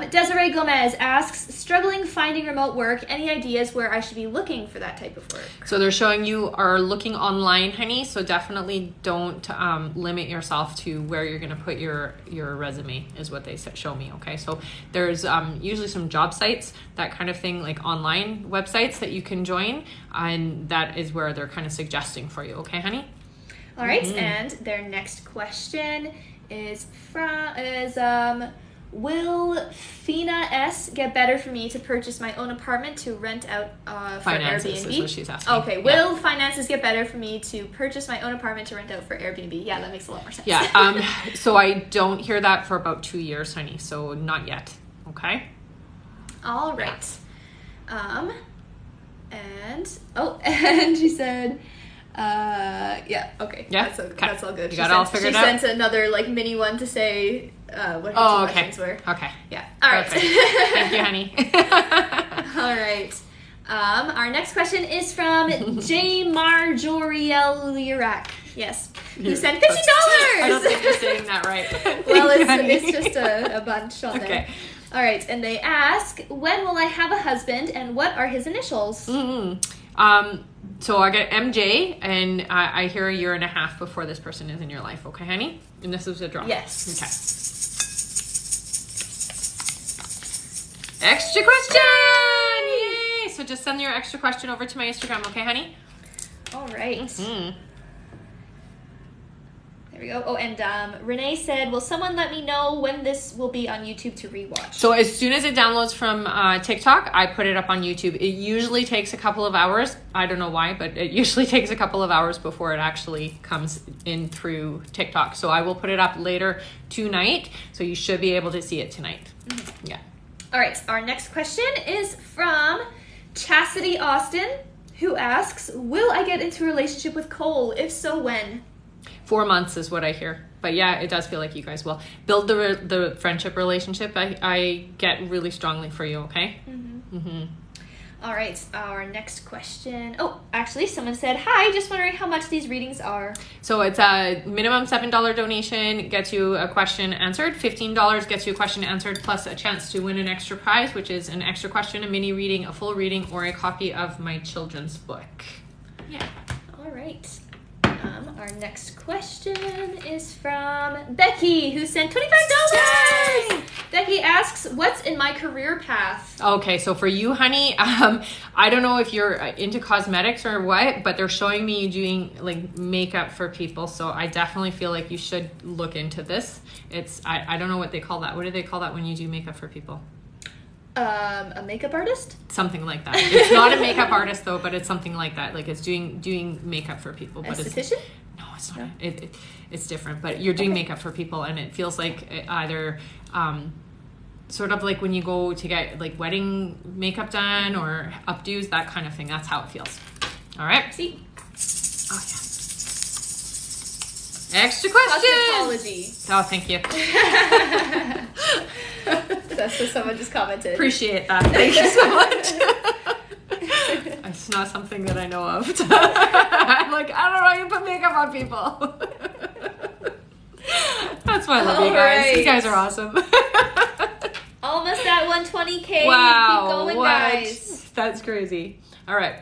Desiree Gomez asks, struggling finding remote work. Any ideas where I should be looking for that type of work? So they're showing you are looking online, honey. So definitely don't limit yourself to where you're going to put your resume is what they show me. Okay. So there's usually some job sites, that kind of thing, like online websites that you can join. And that is where they're kind of suggesting for you. Okay, honey? All right. And their next question is will FINA S get better for me to purchase my own apartment to rent out for Finances Airbnb? is what she's asking. Okay. Will finances get better for me to purchase my own apartment to rent out for Airbnb? Yeah, that makes a lot more sense. Yeah. So I don't hear that for about 2 years, honey. So not yet. Okay. All right. And she said, okay. Yeah. That's all good. You got it all figured out? She sent another like mini one to say what her two questions were. Okay. Yeah. All right. Thank you, honey. All right. Our next question is from J. Marjoriel. Yes. Who sent $50. I don't think you're saying that right. Well, it's just a bunch on there. All right, and they ask, when will I have a husband, and what are his initials? So I got MJ, and I hear 1.5 years before this person is in your life. Okay, honey? And this is a draw. Yes. Okay. Extra question! Yay! So just send your extra question over to my Instagram, okay, honey? All right. There we go. Oh, and Renee said, will someone let me know when this will be on YouTube to rewatch? So as soon as it downloads from TikTok, I put it up on YouTube. It usually takes a couple of hours. I don't know why, but it usually takes a couple of hours before it actually comes in through TikTok. So I will put it up later tonight. So you should be able to see it tonight. Yeah. All right. Our next question is from Chastity Austin, who asks, will I get into a relationship with Cole? If so, when? 4 months is what I hear. But yeah, it does feel like you guys will build the friendship relationship. I get really strongly for you, okay? All right, our next question. Oh, actually, someone said, hi, just wondering how much these readings are. So it's a minimum $7 donation, gets you a question answered. $15 gets you a question answered, plus a chance to win an extra prize, which is an extra question, a mini reading, a full reading, or a copy of my children's book. Yeah. All right. Our next question is from Becky, who sent $25. Yay! Becky asks, what's in my career path? Okay, so for you, honey, I don't know if you're into cosmetics or what, but they're showing me you doing like makeup for people. So I definitely feel like you should look into this. I don't know what they call that. What do they call that when you do makeup for people? A makeup artist? Something like that. It's not a makeup artist though, but it's something like that. Like it's doing makeup for people. But esthetician? No, it's not. No. It's different. But you're doing makeup for people, and it feels like either sort of like when you go to get like wedding makeup done or updos, that kind of thing. That's how it feels. All right. See. Oh yeah. Extra question. Cosmetology. Oh, thank you. That's what someone just commented. Appreciate that. Thank you so much. It's not something that I know of. I'm like, I don't know how you put makeup on people. That's why I love you guys. Right. You guys are awesome. Almost at 120K. Wow. Keep going, what? guys. That's crazy. All right.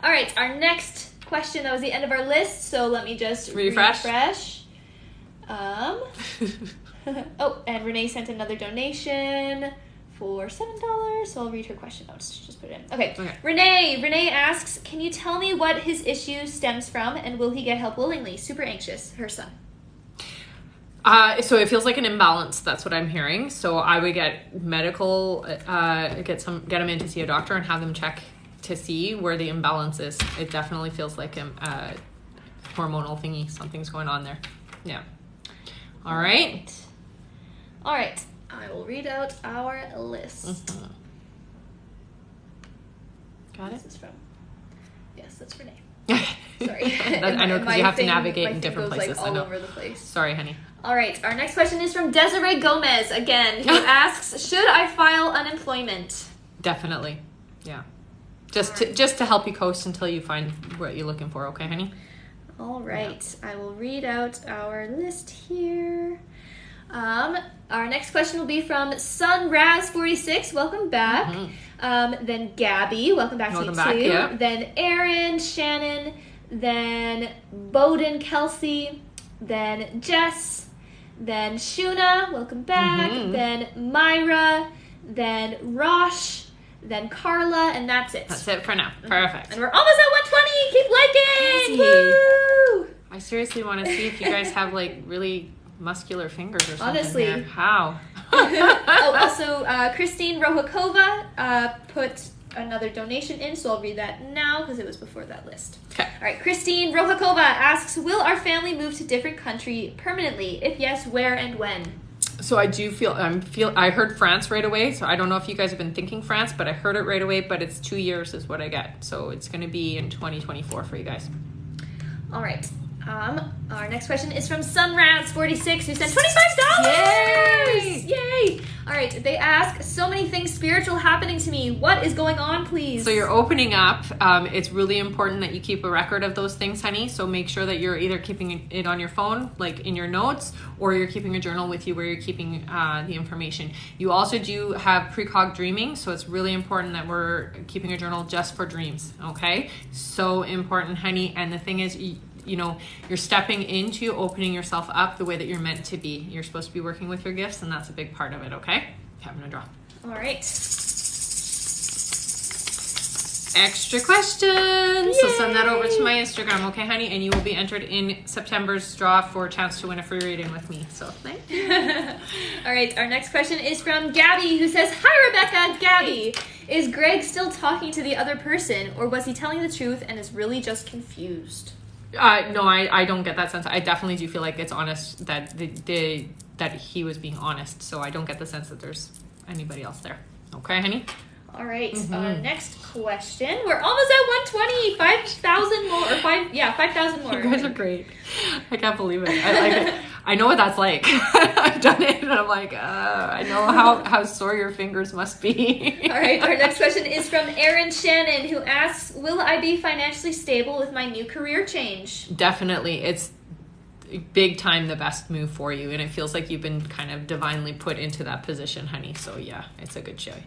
All right. Our next question, that was the end of our list. So let me just refresh. Oh, and Renee sent another donation for $7, so I'll read her question notes. Just put it in. Okay. Renee asks, can you tell me what his issue stems from, and will he get help willingly? Super anxious, her son. So it feels like an imbalance. That's what I'm hearing. So I would get medical, get him in to see a doctor and have them check to see where the imbalance is. It definitely feels like a hormonal thingy. Something's going on there. Yeah. All right. All right. I will read out our list. Got it? This is from... Yes, that's Renee. Sorry. I know, because you have to navigate in different places. Like all over the place. Sorry, honey. All right. Our next question is from Desiree Gomez again, who asks, should I file unemployment? Definitely. Yeah. Just to help you coast until you find what you're looking for. Okay, honey? All right. Yeah. I will read out our list here. Our next question will be from Sunraz46. Welcome back. Mm-hmm. Then Gabby. Welcome back to you too. Yeah. Then Aaron, Shannon. Then Bowden, Kelsey. Then Jess. Then Shuna. Welcome back. Mm-hmm. Then Myra. Then Rosh. Then Carla. And that's it. That's it for now. Perfect. And we're almost at 120. Keep liking. Woo! I seriously want to see if you guys have like really muscular fingers or something. Honestly. There. How? Also, Christine Rohakova put another donation in, so I'll read that now because it was before that list. Okay. All right. Christine Rohakova asks, will our family move to different country permanently? If yes, where and when? So I do I heard France right away. So I don't know if you guys have been thinking France, but I heard it right away, but it's 2 years is what I get. So it's going to be in 2024 for you guys. All right. Our next question is from Sunraz46, who sent $25. Yay! Yay! All right. They ask, so many things spiritual happening to me. What is going on, please? So you're opening up. It's really important that you keep a record of those things, honey. So make sure that you're either keeping it on your phone, like in your notes, or you're keeping a journal with you where you're keeping the information. You also do have precog dreaming. So it's really important that we're keeping a journal just for dreams. Okay? So important, honey. And the thing is, you know, you're stepping into opening yourself up the way that you're meant to be. You're supposed to be working with your gifts, and that's a big part of it, okay? I'm going to draw. All right. Extra questions. Yay! So send that over to my Instagram, okay, honey? And you will be entered in September's draw for a chance to win a free reading with me. So thank you. All right, our next question is from Gabby, who says, hi, Rebecca. Gabby, is Greg still talking to the other person, or was he telling the truth and is really just confused? No, I don't get that sense. I definitely do feel like it's honest that that he was being honest. So I don't get the sense that there's anybody else there. Okay, honey? All right. Mm-hmm. Next question. We're almost at 120. 5,000 more. Or 5,000 more. You guys are great. I can't believe it. I know what that's like. I've done it, and I'm like, I know how sore your fingers must be. All right. Our next question is from Erin Shannon, who asks, will I be financially stable with my new career change? Definitely. It's big time the best move for you, and it feels like you've been kind of divinely put into that position, honey. So yeah, it's a good choice.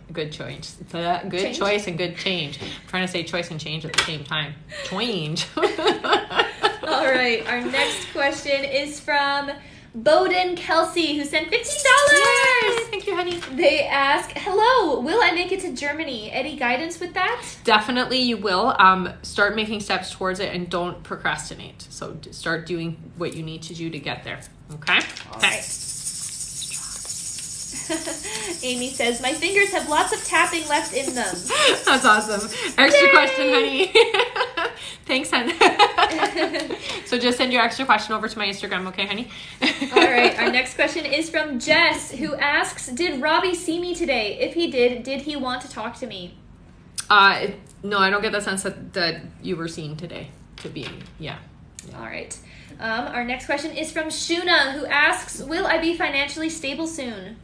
It's a good change? Choice and good change. I'm trying to say choice and change at the same time. Change. All right, our next question is from Bowden Kelsey, who sent $15. Yay! Thank you, honey. They ask, hello, will I make it to Germany? Any guidance with that? Definitely you will. Start making steps towards it and don't procrastinate. So start doing what you need to do to get there. Okay? All right. Amy says, my fingers have lots of tapping left in them. That's awesome. Extra question, honey. Thanks, hon. So just send your extra question over to my Instagram, okay, honey? All right. Our next question is from Jess, who asks, did Robbie see me today? If he did he want to talk to me? No, I don't get the sense that you were seen today to be, yeah. All right. Our next question is from Shuna, who asks, will I be financially stable soon?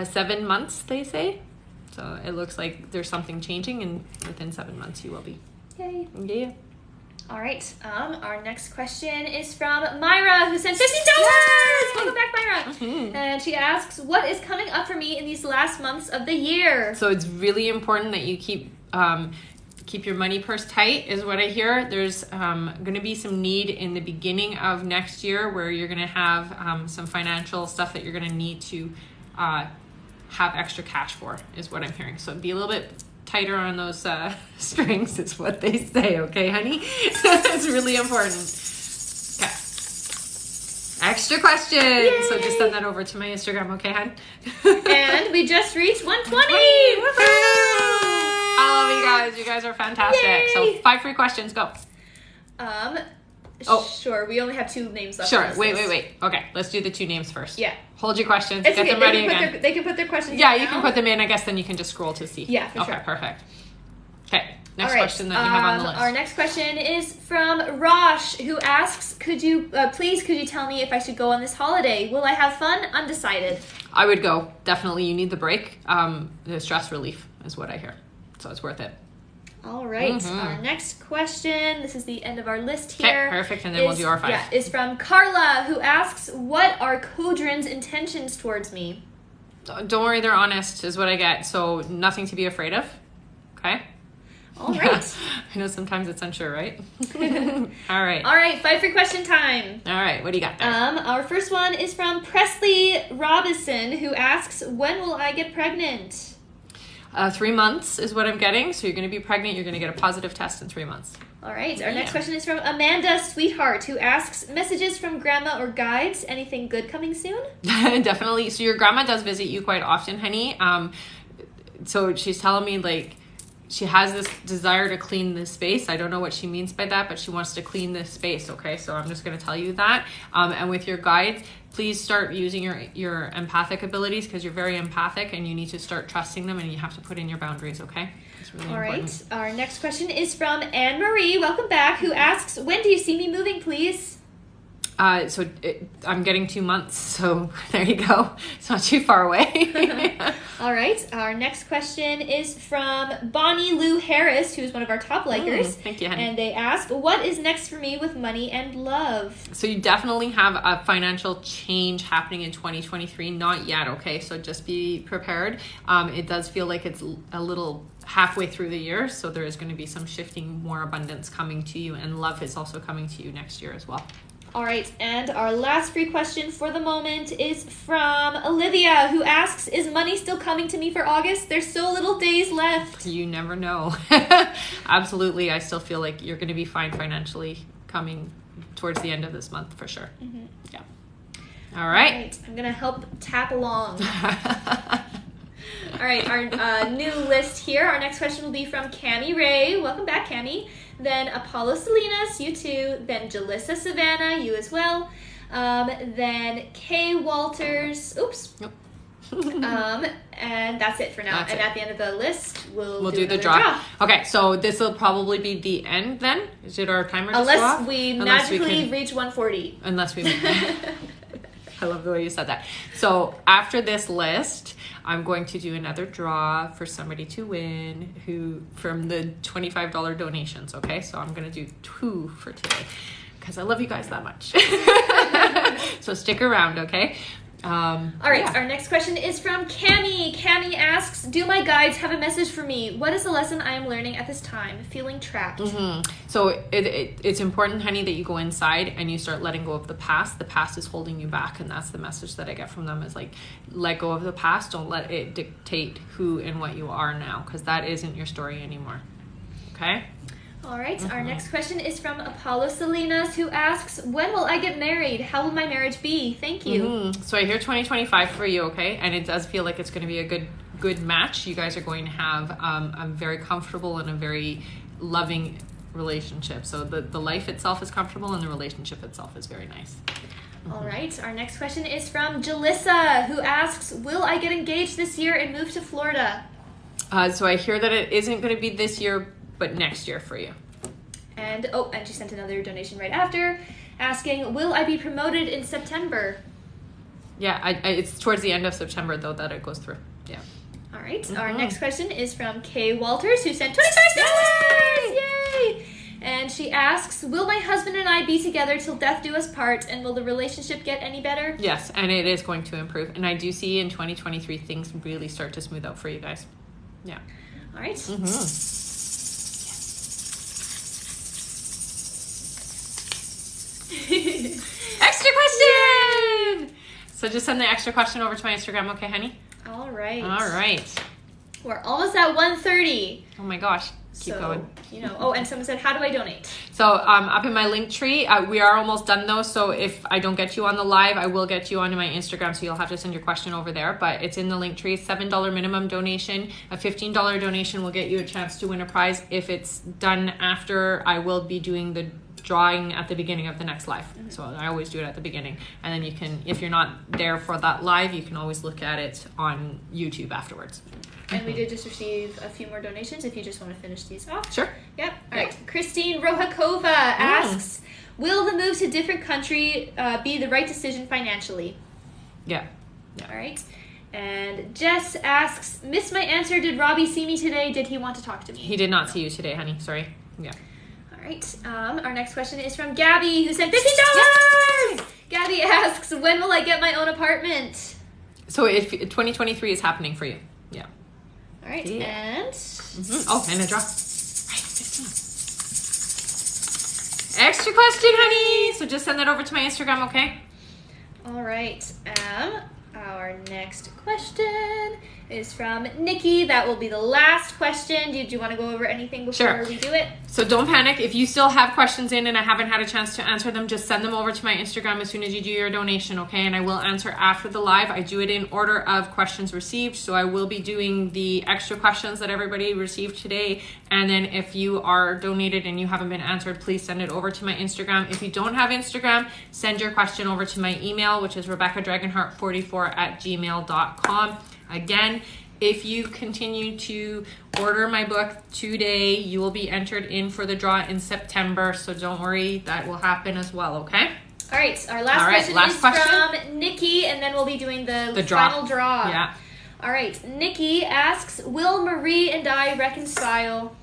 7 months, they say. So it looks like there's something changing, and within 7 months you will be. Yay. Yeah. All right. Our next question is from Myra, who sent $50. Yes! Welcome back, Myra. Mm-hmm. And she asks, what is coming up for me in these last months of the year? So it's really important that you keep your money purse tight, is what I hear. There's going to be some need in the beginning of next year where you're going to have some financial stuff that you're going to need to have extra cash for, is what I'm hearing. So be a little bit tighter on those strings, is what they say, okay, honey? It's really important. Okay. Extra questions. Yay! So just send that over to my Instagram, okay, hon? And we just reached 120. I love you guys. You guys are fantastic. Yay! So 5 free questions. Go. Sure. We only have 2 names left. Sure. Wait. Okay, let's do the 2 names first. Yeah. Hold your questions. It's Get okay. them ready again. They can put their questions Yeah, in you now. can put them in. I guess then you can just scroll to see. Yeah, for sure. Okay, perfect. Okay, next question that you have on the list. Our next question is from Rosh, who asks, could you tell me if I should go on this holiday? Will I have fun? Undecided. I would go. Definitely, you need the break. The stress relief is what I hear. So it's worth it. All right. Our next question, this is the end of our list here. Okay, perfect, and then we'll do our 5. Yeah, is from Carla, who asks, what are Kodrin's intentions towards me? Don't worry, they're honest, is what I get. So nothing to be afraid of. Okay? All right. I know sometimes it's unsure, right? All right. All right, 5 free question time. All right, what do you got there? Our first one is from Presley Robinson, who asks, when will I get pregnant? 3 months is what I'm getting. So you're going to be pregnant. You're going to get a positive test in 3 months. All right. Our next question is from Amanda Sweetheart, who asks, messages from grandma or guides. Anything good coming soon? Definitely. So your grandma does visit you quite often, honey. So she's telling me, like, she has this desire to clean this space. I don't know what she means by that, but she wants to clean this space, okay? So I'm just going to tell you that. And with your guides, please start using your empathic abilities, because you're very empathic and you need to start trusting them, and you have to put in your boundaries, okay? It's really important. All right. Our next question is from Anne-Marie, welcome back, who asks, when do you see me moving, please? I'm getting 2 months, so there you go. It's not too far away. All right. Our next question is from Bonnie Lou Harris, who is one of our top likers. Thank you, honey. And they ask, what is next for me with money and love? So you definitely have a financial change happening in 2023. Not yet, okay? So just be prepared. It does feel like it's a little halfway through the year, so there is going to be some shifting, more abundance coming to you, and love is also coming to you next year as well. All right, and our last free question for the moment is from Olivia, who asks, is money still coming to me for August? There's so little days left. You never know. Absolutely. I still feel like you're going to be fine financially coming towards the end of this month for sure. Yeah. All right. I'm going to help tap along. All right, our new list here. Our next question will be from Cami Ray. Welcome back, Cami. Then Apollo Salinas, you too. Then Jalissa Savannah, you as well. Then Kay Walters. Oops. Nope. And that's it for now. At the end of the list, we'll do the draw. Okay, so this will probably be the end then. Is it our timer? Unless we magically reach 140. Unless we. I love the way you said that. So after this list, I'm going to do another draw for somebody to win from the $25 donations, okay? So I'm going to do 2 for today because I love you guys that much. So stick around, okay? All right, Our next question is from Cami. Cami asks, do my guides have a message for me? What is the lesson I am learning at this time? Feeling trapped. So it's important, honey, that you go inside and you start letting go of the past. The past is holding you back, and that's the message that I get from them is like, let go of the past. Don't let it dictate who and what you are now, because that isn't your story anymore. Okay? All right, Our next question is from Apollo Salinas, who asks, when will I get married? How will my marriage be? Thank you. So I hear 2025 for you, okay? And it does feel like it's going to be a good match. You guys are going to have a very comfortable and a very loving relationship. So the life itself is comfortable and the relationship itself is very nice. All right, our next question is from Jalissa, who asks, will I get engaged this year and move to Florida? So I hear that it isn't going to be this year, but next year for you. And she sent another donation right after, asking, will I be promoted in September? Yeah, it's towards the end of September, though, that it goes through. Yeah. All right. Our next question is from Kay Walters, who sent $25. Yay! And she asks, will my husband and I be together till death do us part, and will the relationship get any better? Yes, and it is going to improve. And I do see in 2023 things really start to smooth out for you guys. Yeah. All right. Extra question! So just send the extra question over to my Instagram, okay, honey? All right. All right. We're almost at 1:30. Oh my gosh. Keep going. And someone said, how do I donate? So up in my link tree, we are almost done though. So if I don't get you on the live, I will get you onto my Instagram. So you'll have to send your question over there. But it's in the link tree. $7 minimum donation. A $15 donation will get you a chance to win a prize. If it's done after, I will be doing the drawing at the beginning of the next live. So I always do it at the beginning. And then you can, if you're not there for that live, you can always look at it on YouTube afterwards. And we did just receive a few more donations if you just want to finish these off. Sure. Yep. All right. Christine Rohakova asks, will the move to different country be the right decision financially? Yeah. All right. And Jess asks, missed my answer. Did Robbie see me today? Did he want to talk to me? He did not see you today, honey. Sorry. Yeah. All right. Our next question is from Gabby, who sent $50. Yay! Gabby asks, when will I get my own apartment? So if 2023 is happening for you. Yeah. All right. Yeah. And... Oh, and a draw. Extra question, honey. So just send that over to my Instagram, okay? All right. Our next question is from Nikki. That will be the last question. Do you want to go over anything before we do it? So don't panic. If you still have questions in and I haven't had a chance to answer them, just send them over to my Instagram as soon as you do your donation, okay? And I will answer after the live. I do it in order of questions received. So I will be doing the extra questions that everybody received today. And then if you are donated and you haven't been answered, please send it over to my Instagram. If you don't have Instagram, send your question over to my email, which is rebeccadragonheart44@gmail.com. Again, if you continue to order my book today, you will be entered in for the draw in September. So don't worry, that will happen as well, okay? All right, our last question is from Nikki, and then we'll be doing the final draw. Yeah. All right, Nikki asks, will Marie and I reconcile?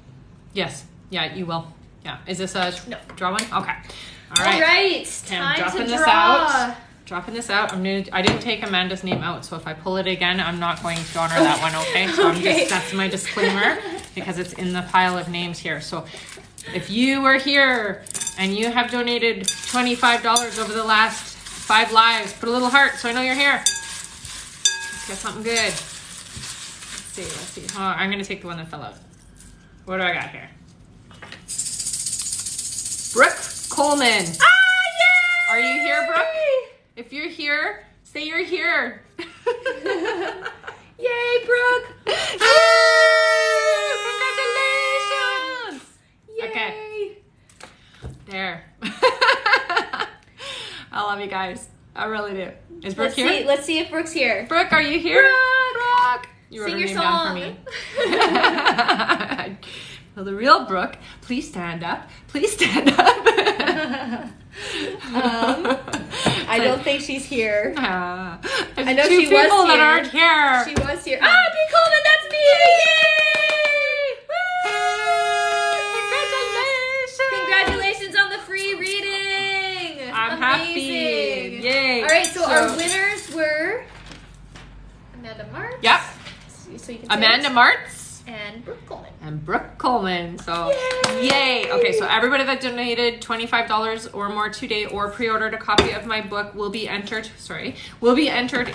Yes. Yeah, you will. Yeah. Is this a draw one? Okay. All right. All right, time to draw. Dropping this out. I didn't take Amanda's name out, so if I pull it again, I'm not going to honor that one, okay? So that's my disclaimer, because it's in the pile of names here. So if you were here and you have donated $25 over the last 5 lives, put a little heart so I know you're here. Let's get something good. Let's see. Oh, I'm going to take the one that fell out. What do I got here? Brooke Coleman. Ah, yay! Are you here, Brooke? If you're here, say you're here. Yay, Brooke! Congratulations! Yay! Okay. There. I love you guys. I really do. Is Brooke here? Let's see if Brooke's here. Brooke, are you here? Brooke! You wrote Sing her your name down for me. Well, the real Brooke, please stand up. Please stand up. I don't think she's here. I know two she was people that here. aren't here. She was here. Ah, B. Coleman, that's me! Yay! Congratulations on the free reading! I'm Amazing. happy. Yay. All right, so our winners were Amanda Martz. Yep. So you can Amanda Martz. And Brooke Coleman. And Brooke Coleman. So, yay. Okay, so everybody that donated $25 or more today or pre-ordered a copy of my book will be entered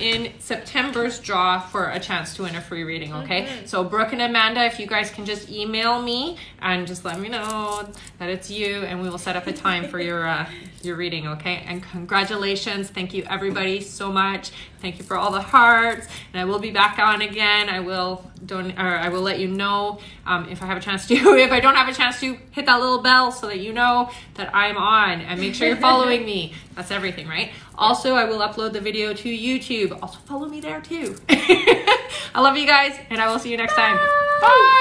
in September's draw for a chance to win a free reading, okay? Mm-hmm. So Brooke and Amanda, if you guys can just email me and just let me know that it's you, and we will set up a time for your reading, okay? And congratulations. Thank you everybody so much. Thank you for all the hearts. And I will be back on again. I will let you know if I have a chance to. If I don't have a chance to, hit that little bell so that you know that I'm on, and make sure you're following me. That's everything, right? Also, I will upload the video to YouTube. Also follow me there too. I love you guys, and I will see you next time. Bye.